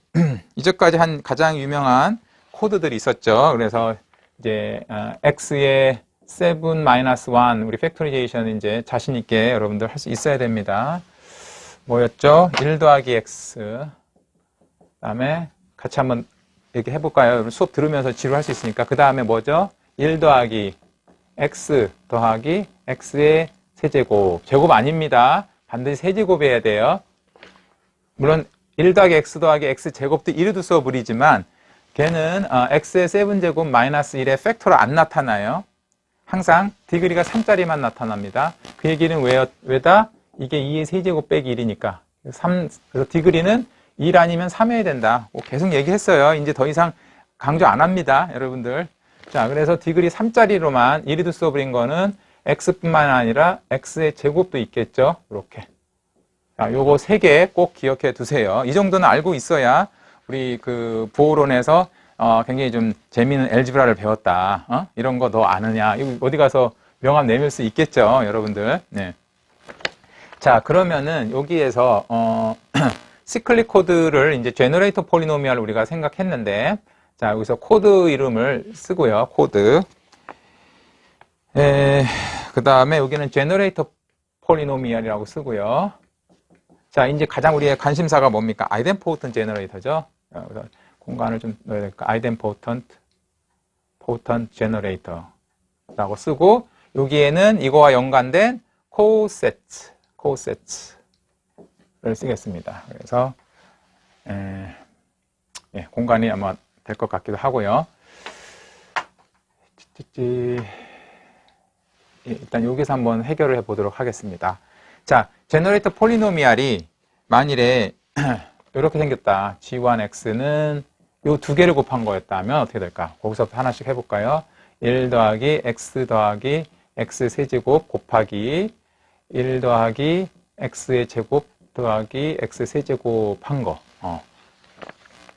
이제까지 한 가장 유명한 코드들이 있었죠. 그래서 이제 x의 7-1 우리 팩토리제이션 이제 자신 있게 여러분들 할 수 있어야 됩니다. 뭐였죠? 1 더하기 x 다음에 같이 한번 얘기해 볼까요? 수업 들으면서 지루할 수 있으니까. 그 다음에 뭐죠? 1 더하기 x 더하기 x의 세제곱. 제곱 아닙니다. 반드시 세제곱이어야 돼요. 물론 1 더하기 x 더하기 x 제곱도 이르도 써버리지만 걔는 x의 세븐제곱 마이너스 1의 팩터로 안 나타나요. 항상 디그리가 3짜리만 나타납니다. 그 얘기는 왜다? 이게 2의 세제곱 빼기 1이니까. 그래서 디그리는 1 아니면 3이어야 된다. 계속 얘기했어요. 이제 더 이상 강조 안 합니다. 여러분들. 자, 그래서 디그리 3짜리로만 이리도 써버린 거는 x뿐만 아니라 x의 제곱도 있겠죠. 이렇게. 자, 요거 3개 꼭 기억해 두세요. 이 정도는 알고 있어야 우리 그 부호론에서 굉장히 좀 재미있는 엘지브라를 배웠다. 이런 거 너 아느냐. 이거 어디 가서 명함 내밀 수 있겠죠. 여러분들. 네. 자, 그러면은 여기에서 시클릭 코드를 이제 제너레이터 폴리노미얼 우리가 생각했는데, 자, 여기서 코드 이름을 쓰고요. 코드. 그 다음에 여기는 제너레이터 폴리노미얼이라고 쓰고요. 자, 이제 가장 우리의 관심사가 뭡니까? 아이덴포턴트 제너레이터죠. 그래서 공간을 좀 넣어야 될까? 아이덴포턴트 제너레이터라고 쓰고, 여기에는 이거와 연관된 코세트를 쓰겠습니다. 그래서 공간이 아마 될 것 같기도 하고요. 일단 여기서 한번 해결을 해보도록 하겠습니다. 자, 제너레이터 폴리노미알이 만일에 이렇게 생겼다. g1x는 요 두 개를 곱한 거였다면 어떻게 될까? 거기서부터 하나씩 해볼까요? 1 더하기 x 더하기 x 세제곱 곱하기 1 더하기 x의 제곱 더하기 x 세제곱 한 거.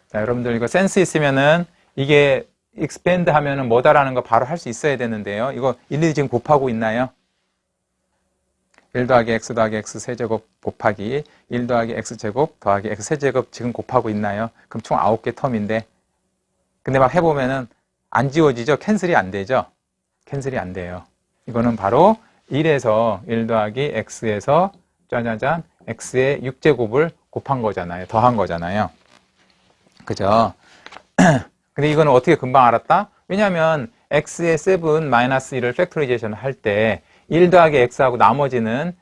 자, 여러분들 이거 센스 있으면은 이게 expand 하면은 뭐다라는 거 바로 할 수 있어야 되는데요. 이거 일일이 지금 곱하고 있나요? 1 더하기 x 더하기 x 세제곱 곱하기 1 더하기 x 제곱 더하기 x 세제곱 지금 곱하고 있나요? 그럼 총 9개 텀인데, 근데 막 해보면은 안 지워지죠? 캔슬이 안 되죠? 캔슬이 안 돼요. 이거는 바로 1에서 1 더하기 x에서 짜자잔 x의 6제곱을 곱한 거잖아요. 더한 거잖아요. 그죠? 근데 이거는 어떻게 금방 알았다? 왜냐하면 x의 7 마이너스 1을 팩토리제이션 할 때 1 더하기 x하고 나머지는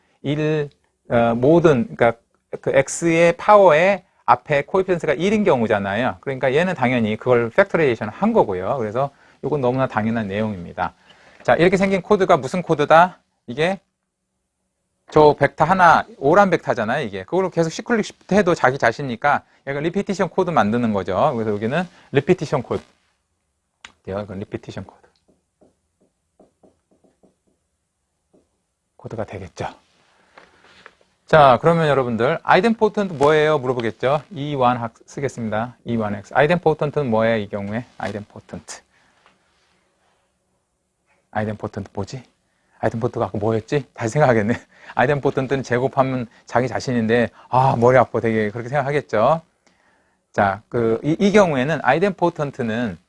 모든, 그러니까 그 x의 파워의 앞에 코에피션트가 1인 경우잖아요. 그러니까 얘는 당연히 그걸 팩토리제이션 한 거고요. 그래서 이건 너무나 당연한 내용입니다. 자, 이렇게 생긴 코드가 무슨 코드다? 이게 저 벡터 하나, 오란 벡터잖아요, 이게. 그걸로 계속 시클릭 시프트 해도 자기 자신이니까 약간 리피티션 코드 만드는 거죠. 그래서 여기는 리피티션 코드. 이건 리피티션 코드. 코드가 되겠죠. 자, 그러면 여러분들, 아이덴포턴트 뭐예요? 물어보겠죠. E1 쓰겠습니다. E1x. 아이덴포턴트는 뭐예요? 이 경우에? 아이덴포턴트 뭐지? 아이덴포턴트가 아까 뭐였지? 다시 생각하겠네. 아이덴포턴트는 제곱하면 자기 자신인데, 머리 아파 되게 그렇게 생각하겠죠. 자, 이 경우에는 아이덴포턴트는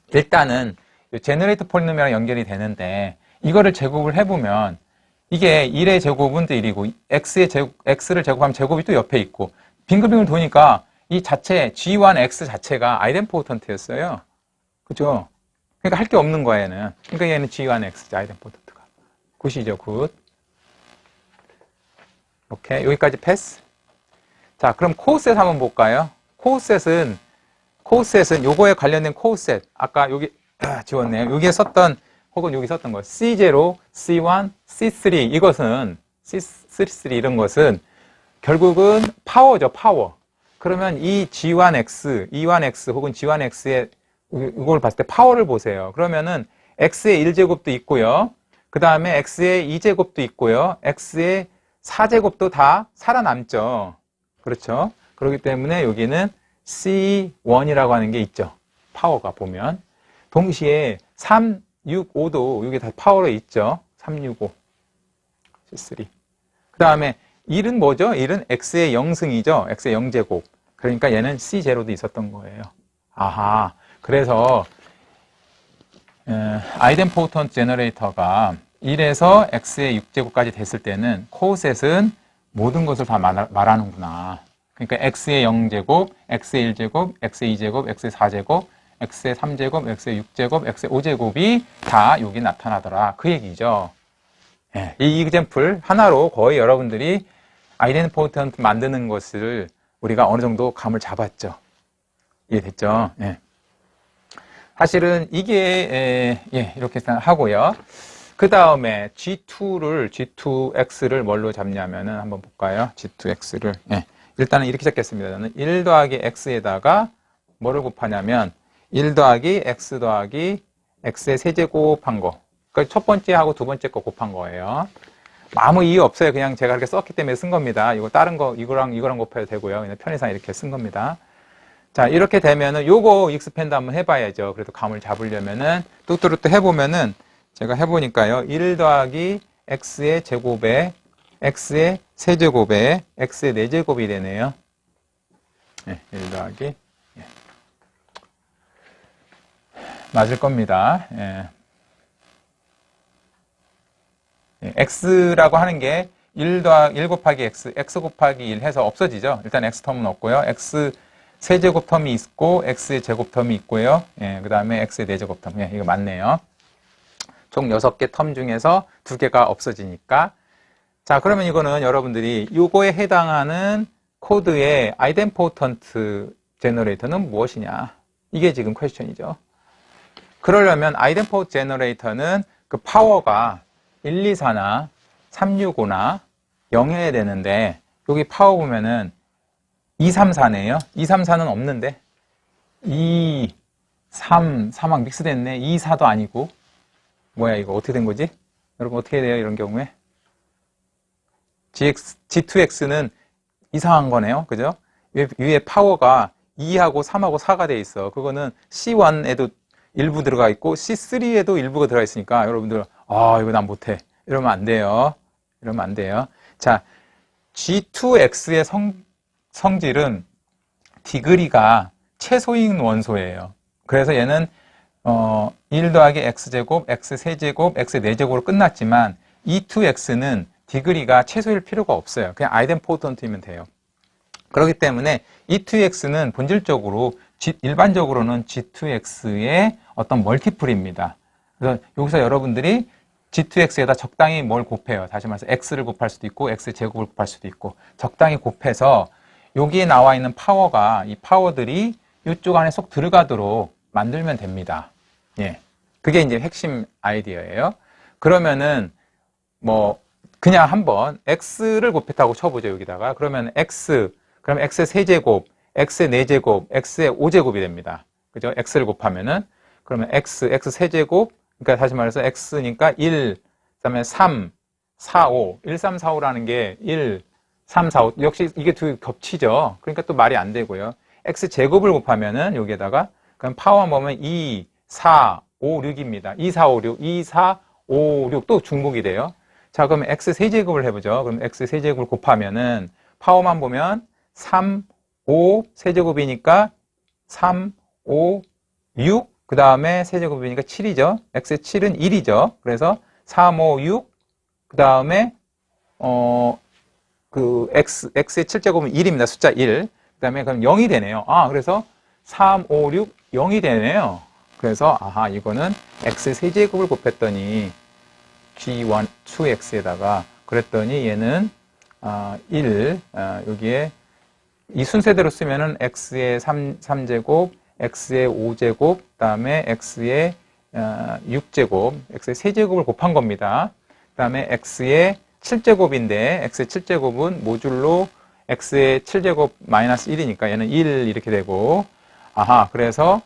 일단은 제너레이터 폴리노미얼이랑 연결이 되는데, 이거를 제곱을 해보면, 이게 1의 제곱은 또 1이고, x를 제곱하면 제곱이 또 옆에 있고, 빙글빙글 도니까 이 자체, g1x 자체가 아이덴포턴트였어요. 그죠? 그러니까 할 게 없는 거야, 얘는. 그러니까 얘는 g1x, 아이덴포턴트가. 굿이죠, 굿. 오케이. 여기까지 패스. 자, 그럼 코어셋 한번 볼까요? 코어셋은 요거에 관련된 코어셋. 아까 여기, 지웠네요. 여기에 썼던, 혹은 여기 썼던 거. C0, C1, C3. 이것은, C3 이런 것은 결국은 파워죠, 파워. 그러면 이 G1X, E1X 혹은 G1X의 이걸 봤을 때 파워를 보세요. 그러면은 X의 1제곱도 있고요. 그 다음에 X의 2제곱도 있고요. X의 4제곱도 다 살아남죠. 그렇죠? 그렇기 때문에 여기는 C1이라고 하는 게 있죠. 파워가 보면. 동시에 3, 6, 5도 여기 다 파워로 있죠. 3, 6, 5, C3. 그 다음에 1은 뭐죠? 1은 X의 0승이죠. X의 0제곱. 그러니까 얘는 C0도 있었던 거예요. 아하. 그래서 아이덴포턴트 제너레이터가 1에서 X의 6제곱까지 됐을 때는 코어셋은 모든 것을 다 말하는구나. 그러니까 x의 0제곱, x의 1제곱, x의 2제곱, x의 4제곱, x의 3제곱, x의 6제곱, x의 5제곱이 다 여기 나타나더라. 그 얘기죠. 예, 이 이그젬플 하나로 거의 여러분들이 아이덴티포턴트 만드는 것을 우리가 어느 정도 감을 잡았죠. 이해됐죠? 예. 사실은 이게 이렇게 하고요. 그 다음에 G2X를 뭘로 잡냐면은 한번 볼까요? G2X를 일단은 이렇게 잡겠습니다. 저는 1 더하기 X에다가 뭐를 곱하냐면 1 더하기 X 더하기 X의 세제곱 한 거. 그러니까 첫 번째하고 두 번째 거 곱한 거예요. 아무 이유 없어요. 그냥 제가 이렇게 썼기 때문에 쓴 겁니다. 이거 다른 거 이거랑 곱해도 되고요. 그냥 편의상 이렇게 쓴 겁니다. 자, 이렇게 되면은 요거 익스펜드 한번 해봐야죠. 그래도 감을 잡으려면은 뚜뚜루뚜 해보면은 제가 해보니까요. 1 더하기 x의 제곱에 x의 세제곱에 x의 4제곱이 되네요. 1 더하기 맞을 겁니다. x라고 하는 게 1 곱하기 x 곱하기 1 해서 없어지죠. 일단 x 텀은 없고요. x 세제곱 텀이 있고 x의 제곱 텀이 있고요. 그 다음에 x의 4제곱 텀. 이거 맞네요. 총 6개 텀 중에서 2개가 없어지니까. 자, 그러면 이거는 여러분들이 이거에 해당하는 코드의 아이덴포턴트 제너레이터는 무엇이냐? 이게 지금 퀘스천이죠. 그러려면 아이덴포턴트 제너레이터는 그 파워가 1, 2, 4나 3, 6, 5나 0이어야 되는데 여기 파워 보면은 2, 3, 4네요. 2, 3, 4는 없는데 2, 3, 4막 믹스됐네. 2, 4도 아니고 뭐야 이거 어떻게 된 거지? 여러분 어떻게 돼요 이런 경우에? G2X는 이상한 거네요. 그죠? 위에 파워가 2하고 3하고 4가 돼 있어. 그거는 C1에도 일부 들어가 있고 C3에도 일부가 들어가 있으니까 여러분들 이거 난 못해. 이러면 안 돼요. 이러면 안 돼요. 자, G2X의 성질은 디그리가 최소인 원소예요. 그래서 얘는 1 더하기 x제곱, x3제곱, x4제곱으로 끝났지만 E2x는 디그리가 최소일 필요가 없어요. 그냥 아이덴포턴트이면 돼요. 그렇기 때문에 E2x는 본질적으로 일반적으로는 G2x의 어떤 멀티플입니다. 그래서 여기서 여러분들이 G2x에다 적당히 뭘 곱해요. 다시 말해서 x를 곱할 수도 있고 x제곱을 곱할 수도 있고 적당히 곱해서 여기에 나와 있는 파워가 이 파워들이 이쪽 안에 쏙 들어가도록 만들면 됩니다. 그게 이제 핵심 아이디어예요. 그러면은 뭐 그냥 한번 x를 곱했다고 쳐보죠. 여기다가 그러면 그럼 x의 세제곱, x의 4제곱, x의 5제곱이 됩니다. 그죠? x를 곱하면은 그러면 x 세제곱, 그러니까 다시 말해서 x니까 1, 그다음에 3, 4, 5, 1, 3, 4, 5라는 게 1, 3, 4, 5 역시 이게 두 겹치죠. 그러니까 또 말이 안 되고요. x 제곱을 곱하면은 여기에다가 그럼 파워 보면 2, 4, 5, 6입니다. 2, 4, 5, 6, 2, 4, 5, 6 또 중복이 돼요. 자, 그러면 x 세제곱을 해보죠. 그럼 x 세제곱을 곱하면은 파워만 보면 3, 5 세제곱이니까 3, 5, 6 그 다음에 세제곱이니까 7이죠. x의 7은 1이죠. 그래서 3, 5, 6 그 다음에 x의 7제곱은 1입니다. 숫자 1. 그 다음에 그럼 0이 되네요. 그래서 3, 5, 6, 0이 되네요. 그래서, 이거는 x의 세제곱을 곱했더니 G1, 2x에다가 그랬더니 얘는, 1, 여기에 이 순서대로 쓰면은 x의 3제곱, x의 5제곱, 그 다음에 x의 6제곱, x의 세제곱을 곱한 겁니다. 그 다음에 x의 7제곱인데 x의 7제곱은 모듈로 x의 7제곱 마이너스 1이니까 얘는 1 이렇게 되고 그래서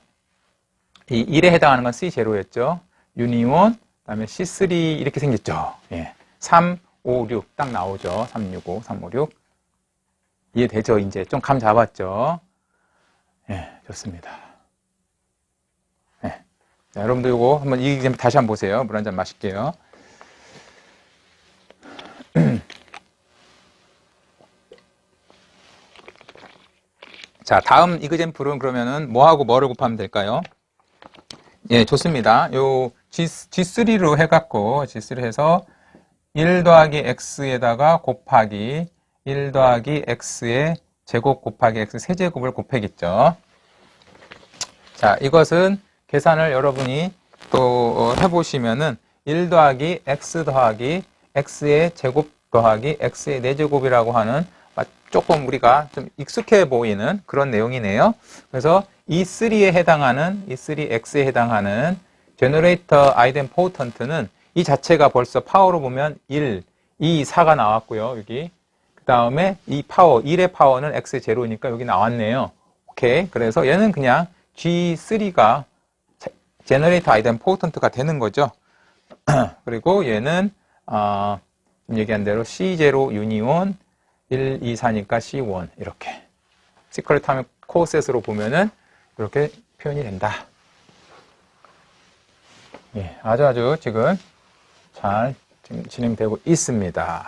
이 1에 해당하는 건 C0였죠. 유니온, 그 다음에 C3 이렇게 생겼죠. 3, 5, 6 딱 나오죠. 3, 6, 5, 3, 5, 6 이해되죠? 이제 좀 감 잡았죠? 좋습니다. 자, 여러분들 이거 한번 이 example 다시 한번 보세요. 물 한 잔 마실게요. 자, 다음 example은 그러면은 뭐하고 뭐를 곱하면 될까요? 좋습니다. 요 G3로 해갖고 G3 해서 1 더하기 x에다가 곱하기 1 더하기 x의 제곱 곱하기 x 세제곱을 곱하겠죠. 자, 이것은 계산을 여러분이 또 해보시면은 1 더하기 x 더하기 x의 제곱 더하기 x의 4제곱이라고 하는 조금 우리가 좀 익숙해 보이는 그런 내용이네요. 그래서 E3에 해당하는, E3x에 해당하는 제너레이터 아이덴포턴트는 이 자체가 벌써 파워로 보면 1, 2, 4가 나왔고요. 여기. 그 다음에 이 파워, 1의 파워는 x의 제로니까 여기 나왔네요. 오케이. 그래서 얘는 그냥 G3가 제너레이터 아이덴포턴트가 되는 거죠. 그리고 얘는, 얘기한 대로 C0 유니온 1, 2, 4니까 C1 이렇게 시크릿 하면 코셋으로 보면은 이렇게 표현이 된다. 예, 아주 지금 잘 진행되고 있습니다.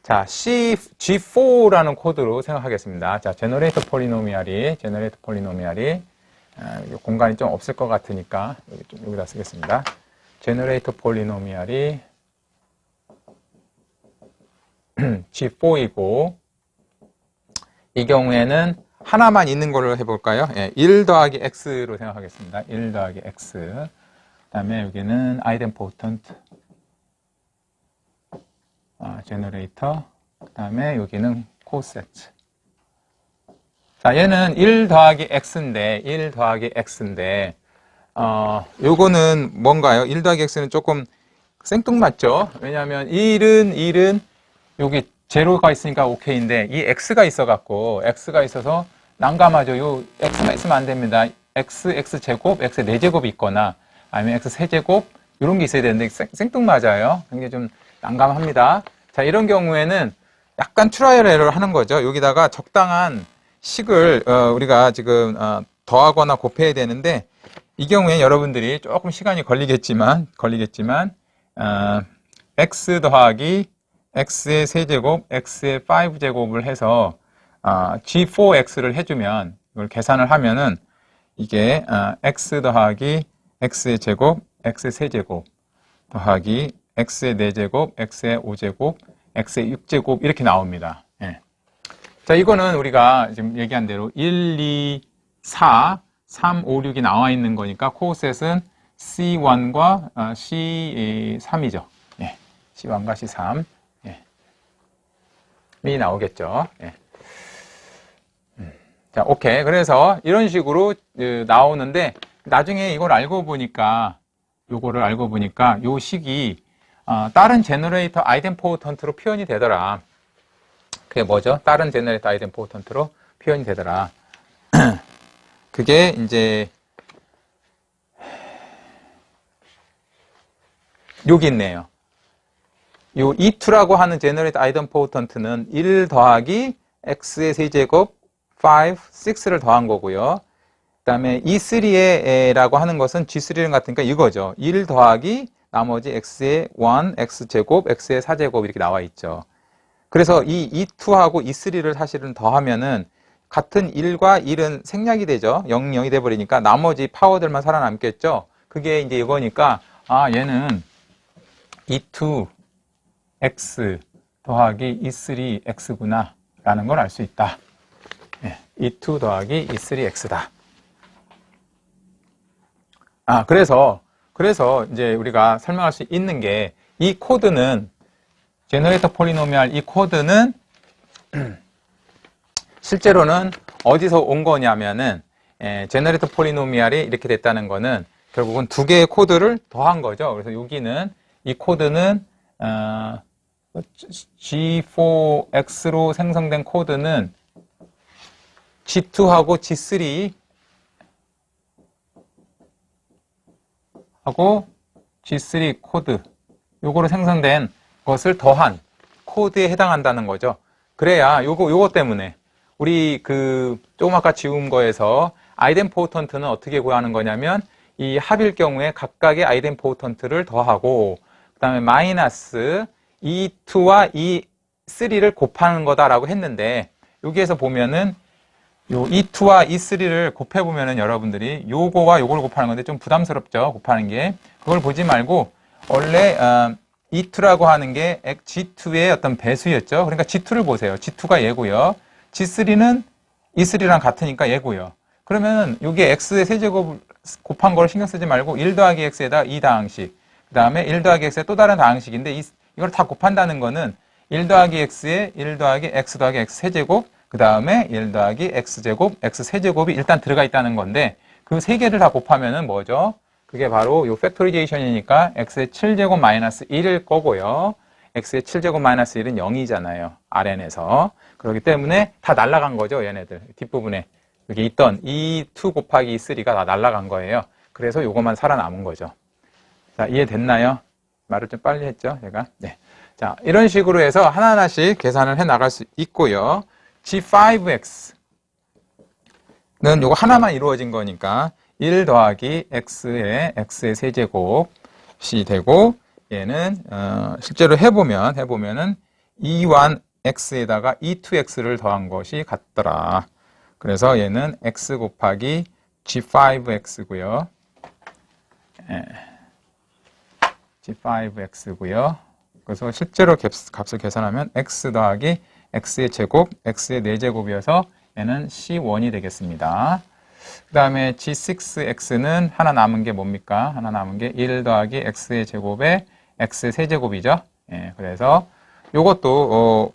자, G4라는 코드로 생각하겠습니다. 자, 제너레이터 폴리노미알이 공간이 좀 없을 것 같으니까 여기다 쓰겠습니다. 제너레이터 폴리노미알이 G4이고 이 경우에는 하나만 있는 걸로 해볼까요? 예, 1 더하기 x로 생각하겠습니다. 1 더하기 x. 그 다음에 여기는 아이덴포턴트 제너레이터. 그 다음에 여기는 코세트. 자, 얘는 1 더하기 x인데 요거는 뭔가요? 1 더하기 x는 조금 생뚱맞죠? 왜냐하면 1은 여기 제로가 있으니까 오케이인데 이 x가 있어서 난감하죠. 요 x만 있으면 안 됩니다. x제곱, x의 4제곱이 있거나 아니면 x 세제곱 이런 게 있어야 되는데 생뚱맞아요. 굉장히 좀 난감합니다. 자, 이런 경우에는 약간 트라이얼 에러를 하는 거죠. 여기다가 적당한 식을 우리가 지금 더하거나 곱해야 되는데 이 경우에 여러분들이 조금 시간이 걸리겠지만 x 더하기 x의 세제곱, x의 5제곱을 해서 g4x를 해주면 이걸 계산을 하면은 이게 x 더하기 x의 제곱, x의 세제곱 더하기 x의 4제곱, x의 5제곱, x의 6제곱 이렇게 나옵니다. 예. 자, 이거는 우리가 지금 얘기한 대로 1, 2, 4, 3, 5, 6이 나와 있는 거니까 코셋은 C1과 C3이죠. 예. C1과 C3. 이 나오겠죠. 예. 자, 오케이. 그래서 이런 식으로 나오는데 나중에 요거를 알고 보니까 요 식이 다른 제너레이터 아이덴포턴트로 표현이 되더라. 그게 뭐죠? 다른 제너레이터 아이덴포턴트로 표현이 되더라. 그게 이제 여기 있네요. 요 E2라고 하는 제너레이터 아이덴포턴트는 1 더하기 x의 세제곱 5, 6를 더한 거고요. 그 다음에 E3라고 하는 것은 G3랑 같으니까 이거죠. 1 더하기 나머지 x의 1, x제곱, x의 4제곱 이렇게 나와 있죠. 그래서 이 E2하고 E3를 사실은 더하면은 같은 1과 1은 생략이 되죠. 0, 0이 돼버리니까 나머지 파워들만 살아남겠죠. 그게 이제 이거니까 얘는 E2 x 더하기 E3 x구나 라는 걸 알 수 있다. E2 더하기 E3 x다. 그래서 이제 우리가 설명할 수 있는 게 이 코드는 제너레이터 폴리노미알 이 코드는 실제로는 어디서 온 거냐면은 제너레이터 폴리노미알이 이렇게 됐다는 거는 결국은 두 개의 코드를 더한 거죠. 그래서 여기는 이 코드는 G4X로 생성된 코드는 G2하고 G3 하고 G3 코드 요거로 생성된 것을 더한 코드에 해당한다는 거죠. 그래야 요거 때문에 우리 조금 아까 지운 거에서 아이덴포턴트는 어떻게 구하는 거냐면 이 합일 경우에 각각의 아이덴포턴트를 더하고 그 다음에 마이너스 E2와 E3를 곱하는 거다라고 했는데 여기에서 보면은 요 E2와 E3를 곱해보면은 여러분들이 요거와 요걸 곱하는 건데 좀 부담스럽죠. 곱하는 게. 그걸 보지 말고 원래 E2라고 하는 게 G2의 어떤 배수였죠. 그러니까 G2를 보세요. G2가 얘고요. G3는 E3랑 같으니까 얘고요. 그러면 이게 X의 세제곱 곱한 걸 신경 쓰지 말고 1 더하기 X에다 2 다항식, 그 다음에 1 더하기 X에 또 다른 다항식인데 이걸 다 곱한다는 거는 1 더하기 X에 1 더하기 X 더하기 X 세제곱, 그 다음에 1 더하기 X제곱, X 세제곱이 일단 들어가 있다는 건데 그 세 개를 다 곱하면은 뭐죠? 그게 바로 요 팩토리제이션이니까 X의 7제곱 마이너스 1일 거고요. X의 7제곱 마이너스 1은 0이잖아요. Rn에서. 그렇기 때문에 다 날아간 거죠, 얘네들. 뒷부분에. 여기 있던 E2 곱하기 E3가 다 날아간 거예요. 그래서 요것만 살아남은 거죠. 자, 이해됐나요? 말을 좀 빨리 했죠, 제가? 네. 자, 이런 식으로 해서 하나하나씩 계산을 해 나갈 수 있고요. G5X는 요거 하나만 이루어진 거니까 1 더하기 X의 세제곱이 되고, 얘는, 실제로 해보면은 E1X에다가 E2X를 더한 것이 같더라. 그래서 얘는 X 곱하기 G5X고요. G5X고요. 그래서 실제로 값을 계산하면 X 더하기 X의 제곱, X의 4제곱이어서 얘는 C1이 되겠습니다. 그 다음에 G6X는 하나 남은 게 뭡니까? 하나 남은 게 1 더하기 X의 제곱에 X의 세제곱이죠. 예, 그래서 요것도,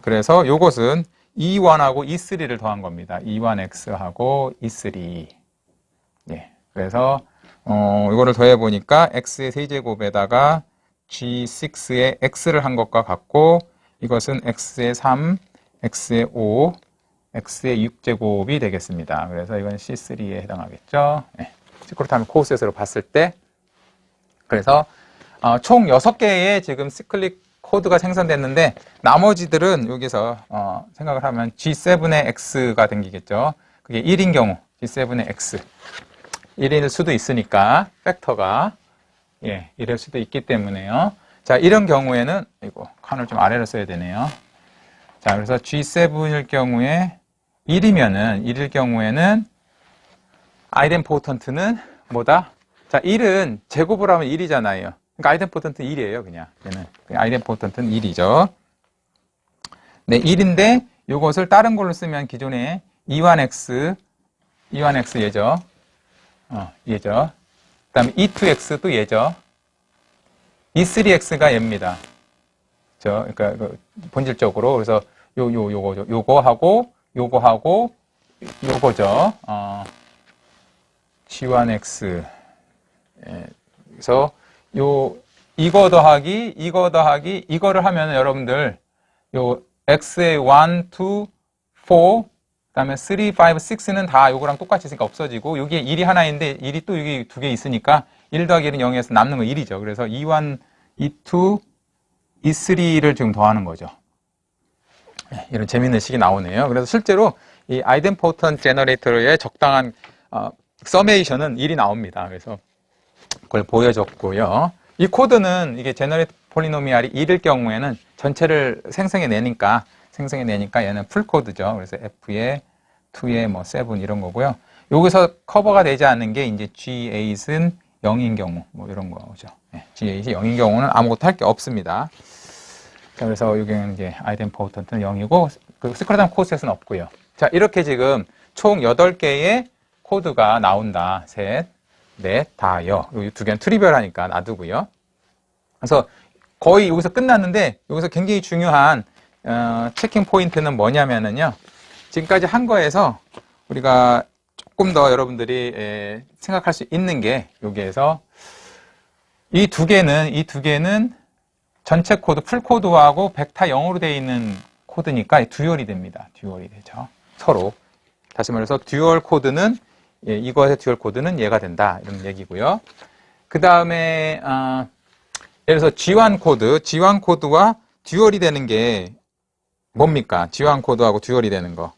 그래서 요것은 E1하고 E3를 더한 겁니다. E1X하고 E3. 예, 그래서, 이거를 더해보니까 X의 세제곱에다가 G6의 X를 한 것과 같고, 이것은 X의 3, X의 5, X의 6제곱이 되겠습니다. 그래서 이건 C3에 해당하겠죠. 네. 시크로타임 코스에서 봤을 때. 그래서 총 6개의 지금 시클릭 코드가 생성됐는데 나머지들은 여기서 생각을 하면 G7의 X가 생기겠죠. 그게 1인 경우 G7의 X. 1일 수도 있으니까 팩터가 이럴 수도 있기 때문에요. 자, 이런 경우에는 이거 칸을 좀 아래로 써야 되네요. 자, 그래서 G7일 경우에 1일 경우에는 아이덴포턴트는 뭐다? 자, 1은 제곱을 하면 1이잖아요. 그러니까 아이덴포턴트는 1이에요, 그냥. 얘는. 아이덴포턴트는 1이죠. 네, 1인데 이것을 다른 걸로 쓰면 기존에 E1X 얘죠. 얘죠. 그 다음에 E2X도 얘죠. E3X가 얘입니다. 그러니까 본질적으로 그래서 요거하고 요거죠. G1X. 그래서 이거 더하기 이거를 하면 여러분들 요 X의 1, 2, 4 그다음에 3, 5, 6는 다 요거랑 똑같이 있으니까 없어지고 여기에 1이 하나 있는데 1이 또 여기 두 개 있으니까 1 더하기 1은 0에서 남는 건 1이죠. 그래서 E1, E2, E3를 지금 더하는 거죠. 이런 재밌는 식이 나오네요. 그래서 실제로 이 아이덴포턴트 제너레이터의 적당한 서메이션은 1이 나옵니다. 그래서 그걸 보여줬고요. 이 코드는 이게 제너레이터 폴리노미알이 1일 경우에는 전체를 생성해내니까 얘는 풀 코드죠. 그래서 F에 2에 뭐 7 이런 거고요. 여기서 커버가 되지 않는 게 이제 G8은 0인 경우 뭐 이런 거죠. G8이 0인 경우는 아무것도 할 게 없습니다. 자, 그래서 여기는 이제 아이덴포턴트는 0이고 그 스크라담 코스에서는 없고요. 자, 이렇게 지금 총 8개의 코드가 나온다. 셋, 넷, 다요. 이 두 개는 트리비얼하니까 놔두고요. 그래서 거의 여기서 끝났는데 여기서 굉장히 중요한 체킹 포인트는 뭐냐면은요. 지금까지 한 거에서 우리가 조금 더 여러분들이 생각할 수 있는 게 여기에서 이 두 개는 전체 코드, 풀 코드하고 벡터 0으로 되어 있는 코드니까 듀얼이 됩니다. 듀얼이 되죠. 서로. 다시 말해서 듀얼 코드는 이것의 듀얼 코드는 얘가 된다. 이런 얘기고요. 그 다음에 예를 들어서 G1 코드와 듀얼이 되는 게 뭡니까? G1 코드하고 듀얼이 되는 거.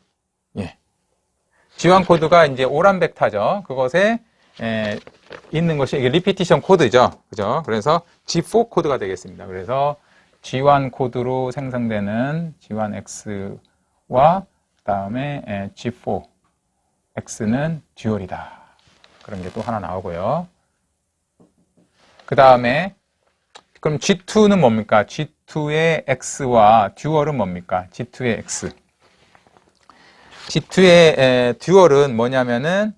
G1 코드가 이제 오란 벡터죠. 그것에 있는 것이 이게 리피티션 코드죠. 그죠? 그래서 G4 코드가 되겠습니다. 그래서 G1 코드로 생성되는 G1X와 그다음에 G4 X는 듀얼이다. 그런 게 또 하나 나오고요. 그 다음에 그럼 G2는 뭡니까? G2의 X와 듀얼은 뭡니까? G2의 X. G2의 듀얼은 뭐냐면은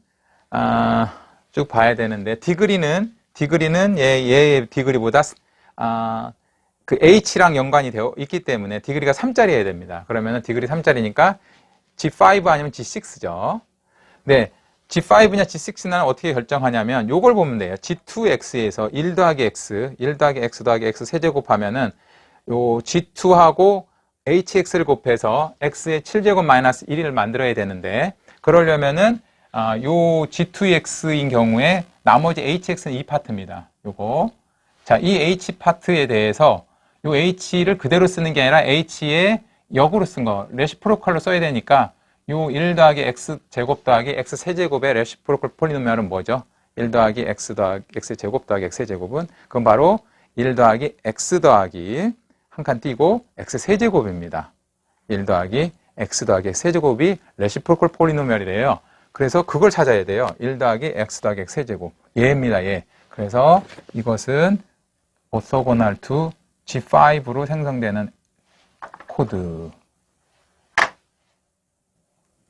쭉 봐야 되는데 디그리는 얘의 디그리보다 그 H랑 연관이 되어 있기 때문에 디그리가 3짜리여야 됩니다. 그러면은 디그리 3짜리니까 G5 아니면 G6죠. 네, G5냐 G6냐 어떻게 결정하냐면 요걸 보면 돼요. G2X에서 1 더하기 X, 1 더하기 X 더하기 X 세제곱 하면은 요 G2하고 HX를 곱해서 X의 7제곱 마이너스 1을 만들어야 되는데 그러려면은 요 G2X인 경우에 나머지 HX는 이 파트입니다. 요거. 자, 이 H 파트에 대해서 요 H를 그대로 쓰는 게 아니라 H의 역으로 쓴 거, 레시프로컬로 써야 되니까 요 1 더하기 X 제곱 더하기 X 세제곱의 레시프로컬 폴리노미알은 뭐죠? 1 더하기 X 더하기 X 제곱 더하기 X 세제곱은 그건 바로 1 더하기 X 더하기 한 칸 띄고 X 세제곱입니다. 1 더하기 X 더하기 X 세제곱이 레시프로컬 폴리노미알이래요. 그래서 그걸 찾아야 돼요. 1 더하기 X 더하기 X 세제곱. 얘입니다, 얘. 그래서 이것은 orthogonal to G5로 생성되는 코드.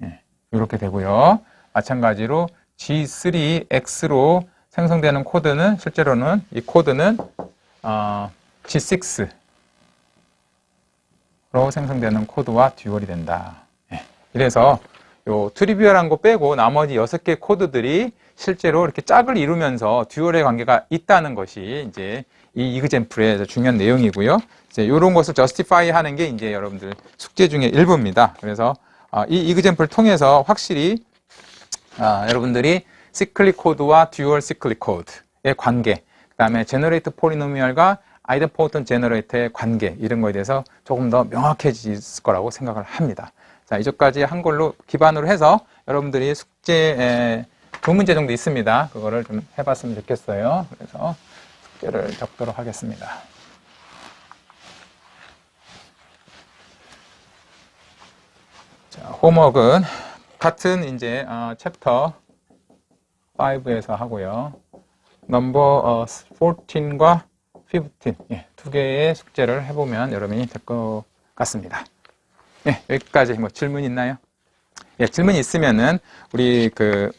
예, 이렇게 되고요. 마찬가지로 G3X로 생성되는 코드는 실제로는 이 코드는 G6로 생성되는 코드와 듀얼이 된다. 예, 이래서 요 트리비얼한 거 빼고 나머지 6개 코드들이 실제로 이렇게 짝을 이루면서 듀얼의 관계가 있다는 것이 이제 이 이그젠플의 중요한 내용이고요. 이제 이런 것을 저스티파이 하는 게 이제 여러분들 숙제 중에 일부입니다. 그래서 이 이그젠플을 통해서 확실히 여러분들이 시클릭 코드와 듀얼 시클릭 코드의 관계, 그 다음에 제너레이터 폴리노미얼과 아이덴포턴 제너레이터의 관계 이런 거에 대해서 조금 더 명확해질 거라고 생각을 합니다. 자, 이전까지 한 걸로 기반으로 해서 여러분들이 숙제 두 문제 정도 있습니다. 그거를 좀 해봤으면 좋겠어요. 그래서 숙제를 적도록 하겠습니다. 자, 홈워크는 같은 이제 챕터 5에서 하고요. 넘버 14과 15, 예, 두 개의 숙제를 해보면 여러분이 될 것 같습니다. 예, 여기까지 뭐 질문 있나요? 예, 질문 있으면은 우리 그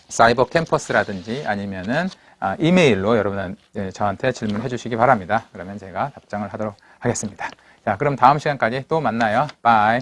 사이버 캠퍼스라든지 아니면은 이메일로 여러분 저한테 질문해 주시기 바랍니다. 그러면 제가 답장을 하도록 하겠습니다. 자, 그럼 다음 시간까지 또 만나요. 바이.